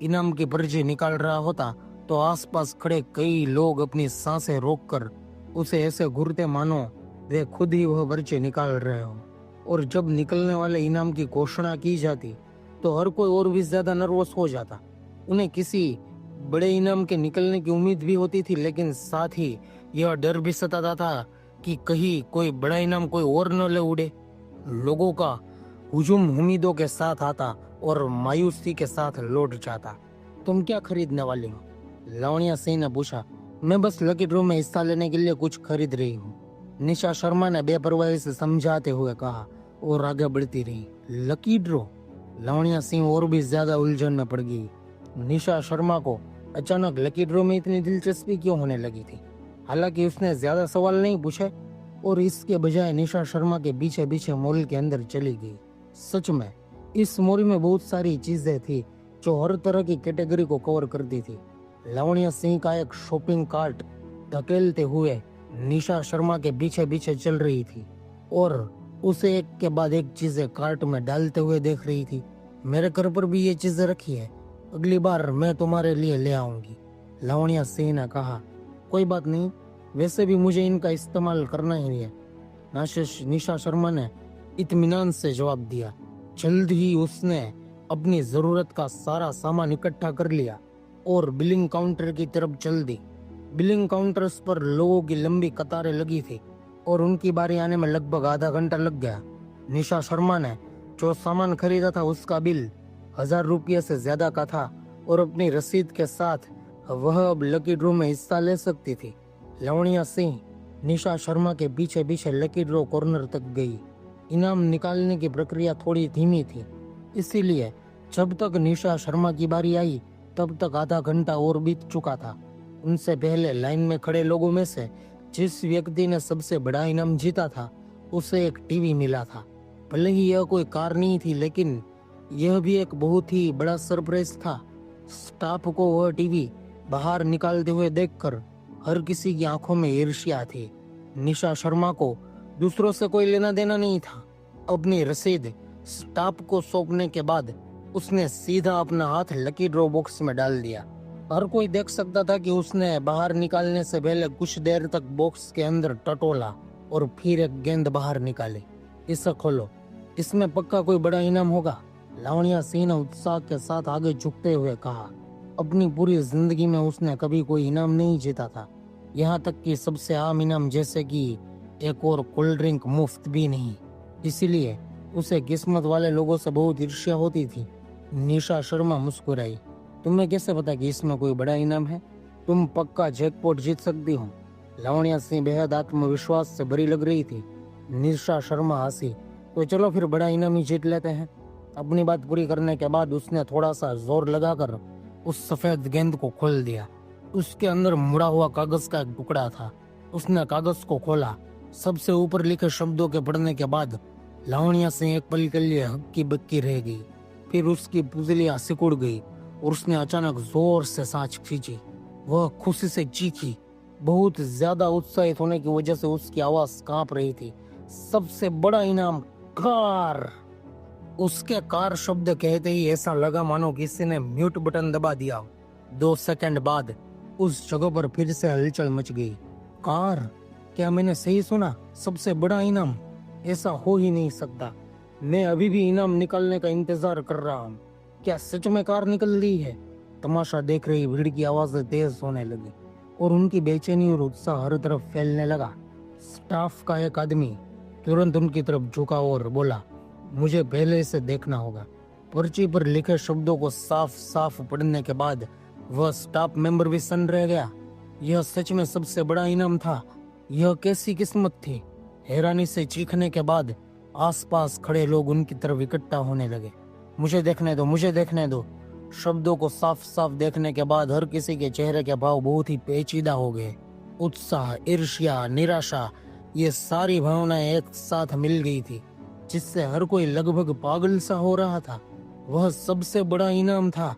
इनाम की पर्ची निकाल रहा होता तो आसपास खड़े कई लोग अपनी सांसें रोककर उसे ऐसे घूरते मानो वे खुद ही वह पर्ची निकाल रहे हो। और जब निकलने वाले इनाम की घोषणा की जाती तो हर कोई और भी ज्यादा नर्वस हो जाता। उन्हें किसी बड़े इनाम के निकलने की उम्मीद भी होती थी, लेकिन साथ ही यह डर भी सताता था कि कहीं कोई बड़ा इनाम कोई और न ले उड़े। लोगों का हुजूम उम्मीदों के साथ आता और मायूसी के साथ लौट जाता। तुम क्या खरीदने वाली हो? लावण्या सिंह ने पूछा। मैं बस लकी ड्रॉ में हिस्सा लेने के लिए कुछ खरीद रही हूँ, निशा शर्मा ने बेपरवाही से समझाते हुए कहा और आगे बढ़ती रही। Lucky draw? लावण्या सिंह और भी ज्यादा उलझन में पड़ गई। निशा शर्मा को अचानक लकी ड्रॉ में इतनी दिलचस्पी क्यों होने लगी थी? हालांकि उसने ज्यादा सवाल नहीं पूछे और इसके बजाय निशा शर्मा के पीछे पीछे मॉल के अंदर चली गई। सच में इस मॉल में बहुत सारी चीजें थी जो हर तरह की कैटेगरी को कवर करती थी। लावण्या सिंह का एक शॉपिंग कार्ट धकेलते हुए निशा शर्मा के पीछे पीछे चल रही थी और उसे एक के बाद एक चीजें कार्ट में डालते हुए देख रही थी। मेरे घर पर भी ये चीजें रखी है, अगली बार मैं तुम्हारे लिए ले आऊंगी, लावण्या सिंह ने कहा। कोई बात नहीं, वैसे भी मुझे इनका इस्तेमाल करना ही है, निशा शर्मा ने इत्मीनान से जवाब दिया। जल्द ही उसने अपनी जरूरत का सारा सामान इकट्ठा कर लिया और बिलिंग काउंटर की तरफ चल दी। बिलिंग काउंटर्स पर लोगों की लंबी कतारें लगी थी और उनकी बारी आने में लगभग आधा घंटा लग गया। निशा शर्मा ने जो सामान खरीदा था उसका बिल 1000 रुपये से ज्यादा का था और अपनी रसीद के साथ वह अब लकी ड्रॉ में हिस्सा ले सकती थी। लावण्या सिंह निशा शर्मा के पीछे पीछे लकी ड्रॉ कॉर्नर तक गई। इनाम निकालने की प्रक्रिया थोड़ी धीमी थी, इसीलिए जब तक निशा शर्मा की बारी आई तब तक आधा घंटा और बीत चुका था। उनसे पहले लाइन में खड़े लोगों में से जिस व्यक्ति ने सबसे बड़ा इनाम जीता था उसे एक टीवी मिला था। भले ही यह कोई कार नहीं थी, लेकिन यह भी एक बहुत ही बड़ा सरप्राइज था। स्टाफ को वह टीवी बाहर निकालते हुए देखकर हर किसी की आंखों में ईर्ष्या थी। निशा शर्मा को दूसरों से कोई लेना देना नहीं था। अपनी रसीद स्टाफ को सौंपने के बाद उसने सीधा अपना हाथ लकी ड्रॉ बॉक्स में डाल दिया। हर कोई देख सकता था कि उसने बाहर निकालने से पहले कुछ देर तक बॉक्स के अंदर टटोला और फिर एक गेंद बाहर निकाली। इसे खोलो, इसमें पक्का कोई बड़ा इनाम होगा, लावण्या सिंह ने उत्साह के साथ आगे झुकते हुए कहा। अपनी पूरी जिंदगी में उसने कभी कोई इनाम नहीं जीता था, यहाँ तक कि सबसे आम इनाम जैसे कि एक और कोल्ड ड्रिंक मुफ्त भी नहीं। इसीलिए उसे किस्मत वाले लोगों से बहुत ईर्ष्या होती थी। निशा शर्मा मुस्कुराई। तुम्हें कैसे पता कि इसमें कोई बड़ा इनाम है? तुम पक्का जैकपॉट जीत सकती हो। लावण्या सिंह बेहद आत्मविश्वास से भरी लग रही थी। निशा शर्मा हंसी। तो चलो फिर बड़ा इनाम ही जीत लेते हैं। अपनी बात पूरी करने के बाद उसने थोड़ा सा जोर लगाकर उस सफेद गेंद को खोल दिया। उसके अंदर मुड़ा हुआ कागज का एक टुकड़ा था। उसने कागज को खोला। सबसे ऊपर लिखे शब्दों के पढ़ने के बाद लावण्या सिंह एक पल के लिए हक्की बक्की रह गई। फिर उसकी पुतलियां सिकुड़ गई और उसने अचानक जोर से सांस खींची। वह खुशी से चीखी। बहुत ज्यादा उत्साहित होने की वजह से उसकी आवाज कांप रही थी। सबसे बड़ा इनाम कार। उसके कार शब्द कहते ही ऐसा लगा मानो किसी ने म्यूट बटन दबा दिया। 2 सेकंड बाद उस जगह पर फिर से हलचल मच गई। कार? क्या मैंने सही सुना? सबसे बड़ा इनाम? ऐसा हो ही नहीं सकता। मैं अभी भी इनाम निकलने का इंतजार कर रहा हूँ। क्या सच में कार निकल रही है? तमाशा देख रही भीड़ की आवाजें तेज होने लगी और उनकी बेचैनी और उत्साह हर तरफ फैलने लगा। स्टाफ का एक आदमी तुरंत उनकी तरफ झुका और बोला, मुझे पहले इसे देखना होगा। पर्ची पर लिखे शब्दों को साफ साफ पढ़ने के बाद वह स्टाफ मेंबर भी सन्न रह गया। यह सच में सबसे बड़ा इनाम था। यह कैसी किस्मत थी। हैरानी से चीखने के बाद आसपास खड़े लोग उनकी तरफ इकट्ठा होने लगे। मुझे देखने दो, मुझे देखने दो। शब्दों को साफ साफ देखने के बाद हर किसी के चेहरे के भाव बहुत ही पेचीदा हो गए। उत्साह, ईर्ष्या, निराशा, ये सारी भावनाएं एक साथ मिल गई थी, जिससे हर कोई लगभग पागल सा हो रहा था। वह सबसे बड़ा इनाम था।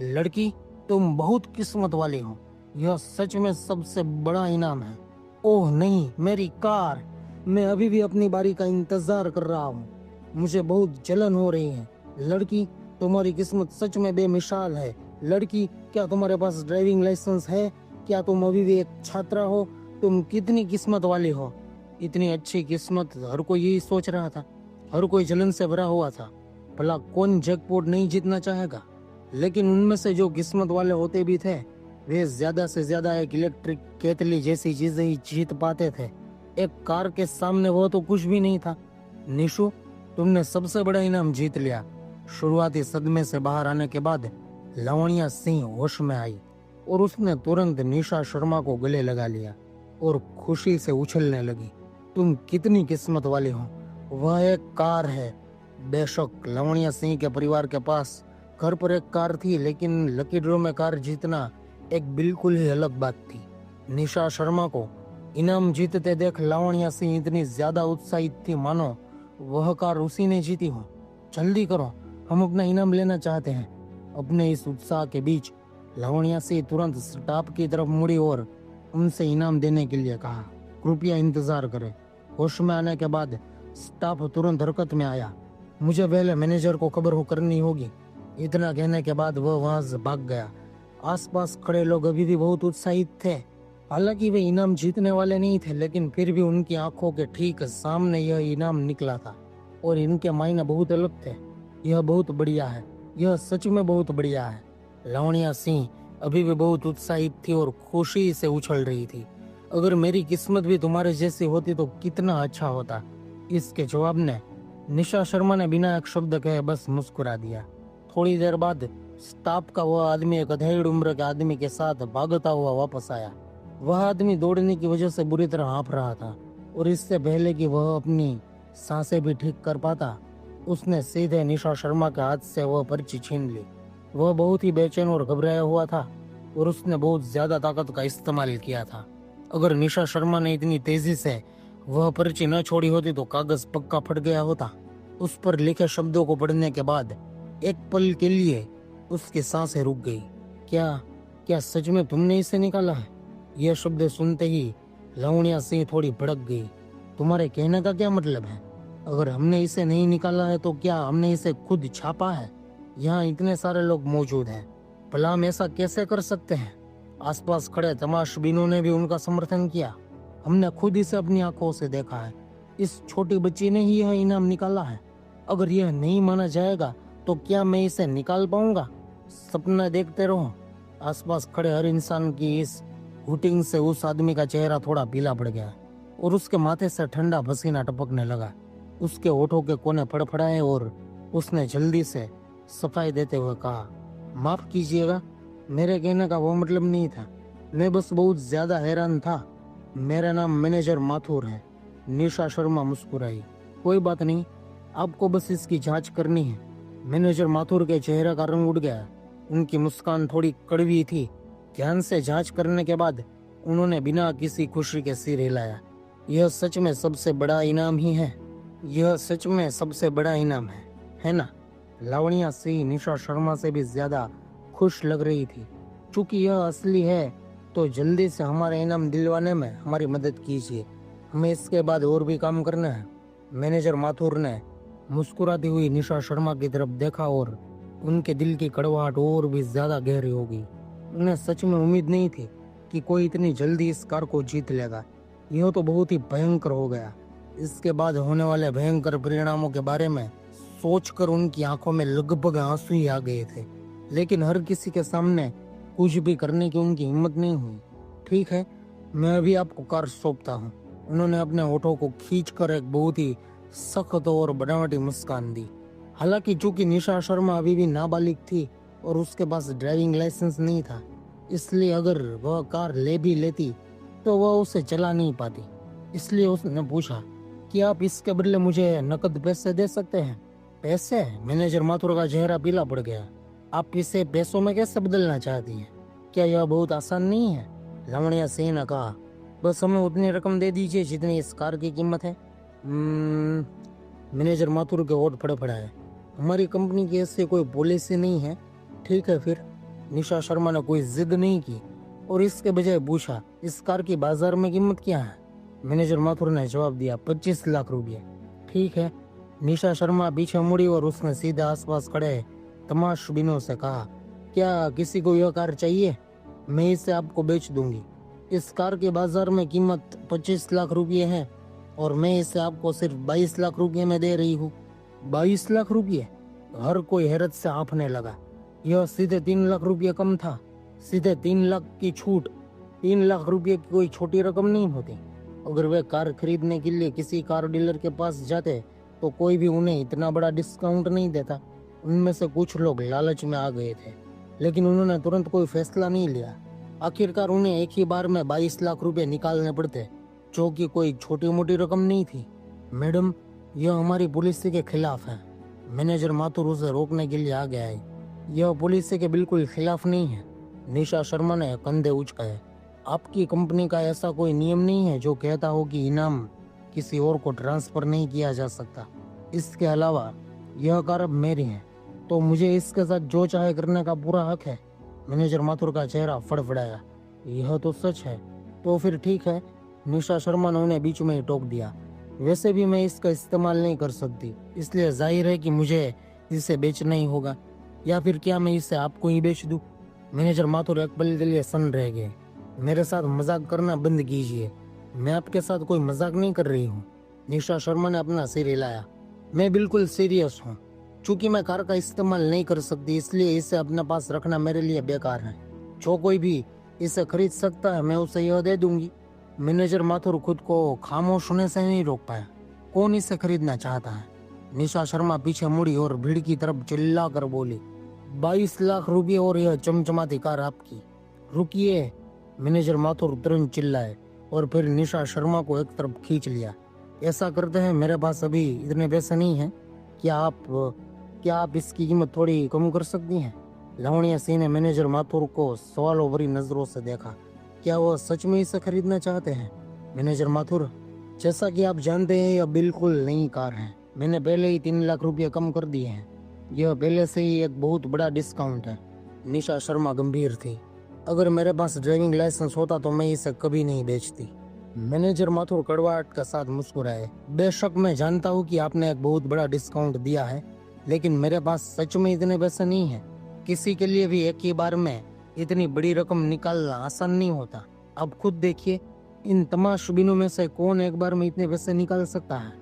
लड़की, तुम बहुत किस्मत वाली हो। यह सच में सबसे बड़ा इनाम है। ओह नहीं, मेरी कार। मैं अभी भी अपनी बारी का इंतजार कर रहा हूँ। मुझे बहुत जलन हो रही है। लड़की, तुम्हारी किस्मत सच में बेमिसाल है। लड़की, क्या तुम्हारे पास ड्राइविंग लाइसेंस है? क्या तुम अभी भी एक छात्रा हो? तुम कितनी किस्मत वाली हो। इतनी अच्छी किस्मत, हर कोई यही सोच रहा था। हर कोई जलन से भरा हुआ था। भला कौन जैकपॉट नहीं जीतना चाहेगा? लेकिन उनमें से जो किस्मत वाले होते भी थे, वे ज्यादा से ज्यादा एक इलेक्ट्रिक केतली जैसी चीजें ही जीत पाते थे। एक कार के सामने वो तो कुछ भी नहीं था। निशु, तुमने सबसे बड़ा इनाम जीत लिया। शुरुआती सदमे से बाहर आने के बाद लावण्या सिंह होश में आई और उसने तुरंत निशा शर्मा को गले लगा लिया और खुशी से उछलने लगी। तुम कितनी किस्मत वाली हो। वह एक कार है। बेशक लावण्या सिंह के परिवार के पास घर पर एक कार थी, लेकिन लकी ड्रॉ में कार जीतना एक बिल्कुल ही अलग बात थी। निशा शर्मा को इनाम जीतते देख लावण्या सिंह इतनी ज्यादा उत्साहित थी मानो वह कार उसी ने जीती हो। जल्दी करो, हम अपना इनाम लेना चाहते हैं। अपने इस उत्साह के बीच लावण्या सिंह तुरंत स्टाफ की तरफ मुड़ी और उनसे इनाम देने के लिए कहा, कृपया इंतजार करें। होश में आने के बाद स्टाफ तुरंत हरकत में आया। मुझे पहले मैनेजर को खबर हो करनी होगी। इतना कहने के बाद वह वहां से भाग गया। आसपास खड़े लोग अभी भी बहुत उत्साहित थे। हालांकि वे इनाम जीतने वाले नहीं थे, लेकिन फिर भी उनकी आंखों के ठीक सामने यह इनाम निकला था और इनके मायने बहुत अलग थे। यह बहुत बढ़िया है। यह सच में बहुत बढ़िया है। लावण्या सिंह अभी भी बहुत उत्साहित थी और खुशी से उछल रही थी। अगर मेरी किस्मत भी तुम्हारे जैसी होती तो कितना अच्छा होता। इसके जवाब में निशा शर्मा ने बिना एक शब्द कहे बस मुस्कुरा दिया। थोड़ी देर बाद स्टाफ का वह आदमी एक अधेड़ उम्र के आदमी के साथ भागता हुआ वापस आया। वह आदमी दौड़ने की वजह से बुरी तरह हाँफ रहा था और इससे पहले कि वह अपनी सांसें भी ठीक कर पाता, उसने सीधे निशा शर्मा के हाथ से वह पर्ची छीन ली। वह बहुत ही बेचैन और घबराया हुआ था और उसने बहुत ज्यादा ताकत का इस्तेमाल किया था। अगर निशा शर्मा ने इतनी तेजी से वह पर्ची न छोड़ी होती तो कागज पक्का फट गया होता। उस पर लिखे शब्दों को पढ़ने के बाद एक पल के लिए उसकी सांसें रुक गई। क्या क्या सच में तुमने इसे निकाला है? यह शब्द सुनते ही लावण्या सिंह थोड़ी भड़क गई। तुम्हारे कहने का क्या मतलब है? अगर हमने इसे नहीं निकाला है तो क्या हमने इसे खुद छापा है? यहाँ इतने सारे लोग मौजूद हैं, भला हम ऐसा कैसे कर सकते हैं? आसपास खड़े तमाशबीनों ने भी उनका समर्थन किया। हमने खुद इसे अपनी आंखों से देखा है। इस छोटी बच्ची ने ही यह इनाम निकाला है। अगर यह नहीं माना जाएगा तो क्या मैं इसे निकाल पाऊंगा? सपना देखते रहो। आसपास खड़े हर इंसान की इस हुटिंग से उस आदमी का चेहरा थोड़ा पीला पड़ गया और उसके माथे से ठंडा पसीना टपकने लगा। उसके होठों के कोने फड़फड़ाए और उसने जल्दी से सफाई देते हुए कहा, माफ कीजिएगा, मेरे कहने का वो मतलब नहीं था। मैं बस बहुत ज्यादा हैरान था। मेरा नाम मैनेजर माथुर है। निशा शर्मा मुस्कुराई। कोई बात नहीं, आपको बस इसकी जांच करनी है। मैनेजर माथुर के चेहरे का रंग उड़ गया। उनकी मुस्कान थोड़ी कड़वी थी। ध्यान से जांच करने के बाद उन्होंने बिना किसी खुशी के सिर हिलाया। यह सच में सबसे बड़ा इनाम ही है। यह सच में सबसे बड़ा इनाम है ना? लावण्या सिंह निशा शर्मा से भी ज्यादा खुश लग रही थी। चूंकि यह असली है तो जल्दी से हमारा इनाम दिलवाने में हमारी मदद कीजिए। हमें इसके बाद और भी काम करना है। मैनेजर माथुर ने मुस्कुराती हुई निशा शर्मा की तरफ देखा और उनके दिल की कड़वाहट और भी ज्यादा गहरी हो गई। उन्हें सच में उम्मीद नहीं थी कि कोई इतनी जल्दी इस कार को जीत लेगा। यह तो बहुत ही भयंकर हो गया। इसके बाद होने वाले भयंकर परिणामों के बारे में सोचकर उनकी आंखों में लगभग आंसू ही आ गए थे, लेकिन हर किसी के सामने कुछ भी करने की उनकी हिम्मत नहीं हुई। ठीक है, मैं अभी आपको कार सौंपता हूँ। उन्होंने अपने होठों को खींचकर एक बहुत ही सख्त और बनावटी मुस्कान दी। हालांकि चूंकि निशा शर्मा अभी भी नाबालिग थी और उसके पास ड्राइविंग लाइसेंस नहीं था, इसलिए अगर वह कार ले भी लेती तो वह उसे चला नहीं पाती। इसलिए उसने पूछा कि आप इसके बदले मुझे नकद पैसे दे सकते हैं। पैसे? मैनेजर माथुर का चेहरा पीला पड़ गया। आप इसे पैसों में कैसे बदलना चाहती हैं? क्या यह बहुत आसान नहीं है? लावण्या सिंह ने कहा, बस हमें उतनी रकम दे दीजिए जितनी इस कार की कीमत है। मैनेजर माथुर के होठ फड़फड़ाए। हमारी कंपनी की ऐसी कोई पॉलिसी नहीं है। ठीक है फिर। निशा शर्मा ने कोई जिद नहीं की और इसके बजाय पूछा, इस कार की बाजार में कीमत क्या है? मैनेजर माथुर ने जवाब दिया, 25 लाख रुपए। ठीक है। निशा शर्मा पीछे मुड़ी और उसने सीधे आसपास खड़े तमाशबीनों से कहा, क्या किसी को यह कार चाहिए? मैं इसे आपको बेच दूंगी। इस कार के बाजार में कीमत 25 लाख रुपए है और मैं इसे आपको सिर्फ 22 लाख रुपए में दे रही हूँ। 22 लाख रुपए? हर कोई हैरत से आंफने लगा। यह सीधे 3 लाख रुपए कम था। सीधे 3 लाख की छूट। 3 लाख रुपए की कोई छोटी रकम नहीं होती। अगर वे कार खरीदने के लिए किसी कार डीलर के पास जाते तो कोई भी उन्हें इतना बड़ा डिस्काउंट नहीं देता। उनमें से कुछ लोग लालच में आ गए थे, लेकिन उन्होंने तुरंत कोई फैसला नहीं लिया। आखिरकार उन्हें एक ही बार में 22 लाख रुपए निकालने पड़ते, जो कि कोई छोटी मोटी रकम नहीं थी। मैडम, यह हमारी पॉलिसी के खिलाफ है। मैनेजर माथुर उसे रोकने के लिए आ गया है। यह पॉलिसी के बिल्कुल खिलाफ नहीं है। निशा शर्मा ने कंधे उचकाए। आपकी कंपनी का ऐसा कोई नियम नहीं है जो कहता हो कि इनाम किसी और को ट्रांसफर नहीं किया जा सकता। इसके अलावा यह कार अब मेरी है, तो मुझे इसके साथ जो चाहे करने का पूरा हक है। मैनेजर माथुर का चेहरा फड़फड़ाया। यह तो सच है। तो फिर ठीक है। निशा शर्मा ने उन्हें बीच में ही टोक दिया। वैसे भी मैं इसका इस्तेमाल नहीं कर सकती, इसलिए जाहिर है कि मुझे इसे बेचना ही होगा। या फिर क्या मैं इसे आपको ही बेच दूं? मैनेजर माथुर एक पल के लिए सन्न रह गए। मेरे साथ मजाक करना बंद कीजिए। मैं आपके साथ कोई मजाक नहीं कर रही हूँ। निशा शर्मा ने अपना सिर हिलाया। मैं बिल्कुल सीरियस हूँ। चूंकि मैं कार का इस्तेमाल नहीं कर सकती, इसलिए इसे अपने पास रखना मेरे लिए बेकार है। जो कोई भी इसे खरीद सकता है मैं उसे यह दे दूंगी। मैनेजर माथुर खुद को खामोश होने से नहीं रोक पाया। कौन इसे खरीदना चाहता है? निशा शर्मा पीछे मुड़ी और भीड़ की तरफ चिल्ला कर बोली, 22 लाख रुपए और यह चमचमाती कार आपकी। रुकिए। मैनेजर माथुर तुरंत चिल्लाए और फिर निशा शर्मा को एक तरफ खींच लिया। ऐसा करते हैं, मेरे पास अभी इतने पैसे नहीं हैं। क्या आप इसकी कीमत थोड़ी कम कर सकती हैं? लावण्या सिंह ने मैनेजर माथुर को सवालों भरी नजरों से देखा। क्या वह सच में इसे खरीदना चाहते हैं? मैनेजर माथुर, जैसा कि आप जानते हैं यह बिल्कुल नई कार है। मैंने पहले ही 3 लाख रुपए कम कर दिए हैं। यह पहले से ही एक बहुत बड़ा डिस्काउंट है। निशा शर्मा गंभीर थी। अगर मेरे पास ड्राइविंग लाइसेंस होता तो मैं इसे कभी नहीं बेचती। मैनेजर माथुर कड़वाहट के साथ मुस्कुराए। बेशक मैं जानता हूँ कि आपने एक बहुत बड़ा डिस्काउंट दिया है, लेकिन मेरे पास सच में इतने पैसे नहीं है। किसी के लिए भी एक ही बार में इतनी बड़ी रकम निकालना आसान नहीं होता। अब खुद देखिए, इन तमाशबीनों में से कौन एक बार में इतने पैसे निकाल सकता है?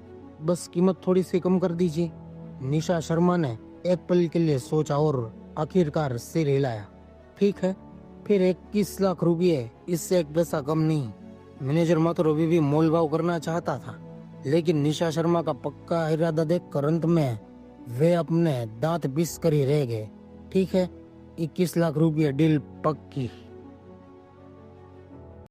बस कीमत थोड़ी सी कम कर दीजिए। निशा शर्मा ने एक पल के लिए सोचा और आखिरकार सिर हिलाया। ठीक है, फिर 21 लाख रुपये, इससे एक पैसा कम नहीं। मैनेजर माथुर अभी भी मोलभाव करना चाहता था, लेकिन निशा शर्मा का पक्का इरादा देखकर अंत में वे अपने दांत पीस कर ही रह गए। ठीक है, 21 लाख रुपये, डील पक्की।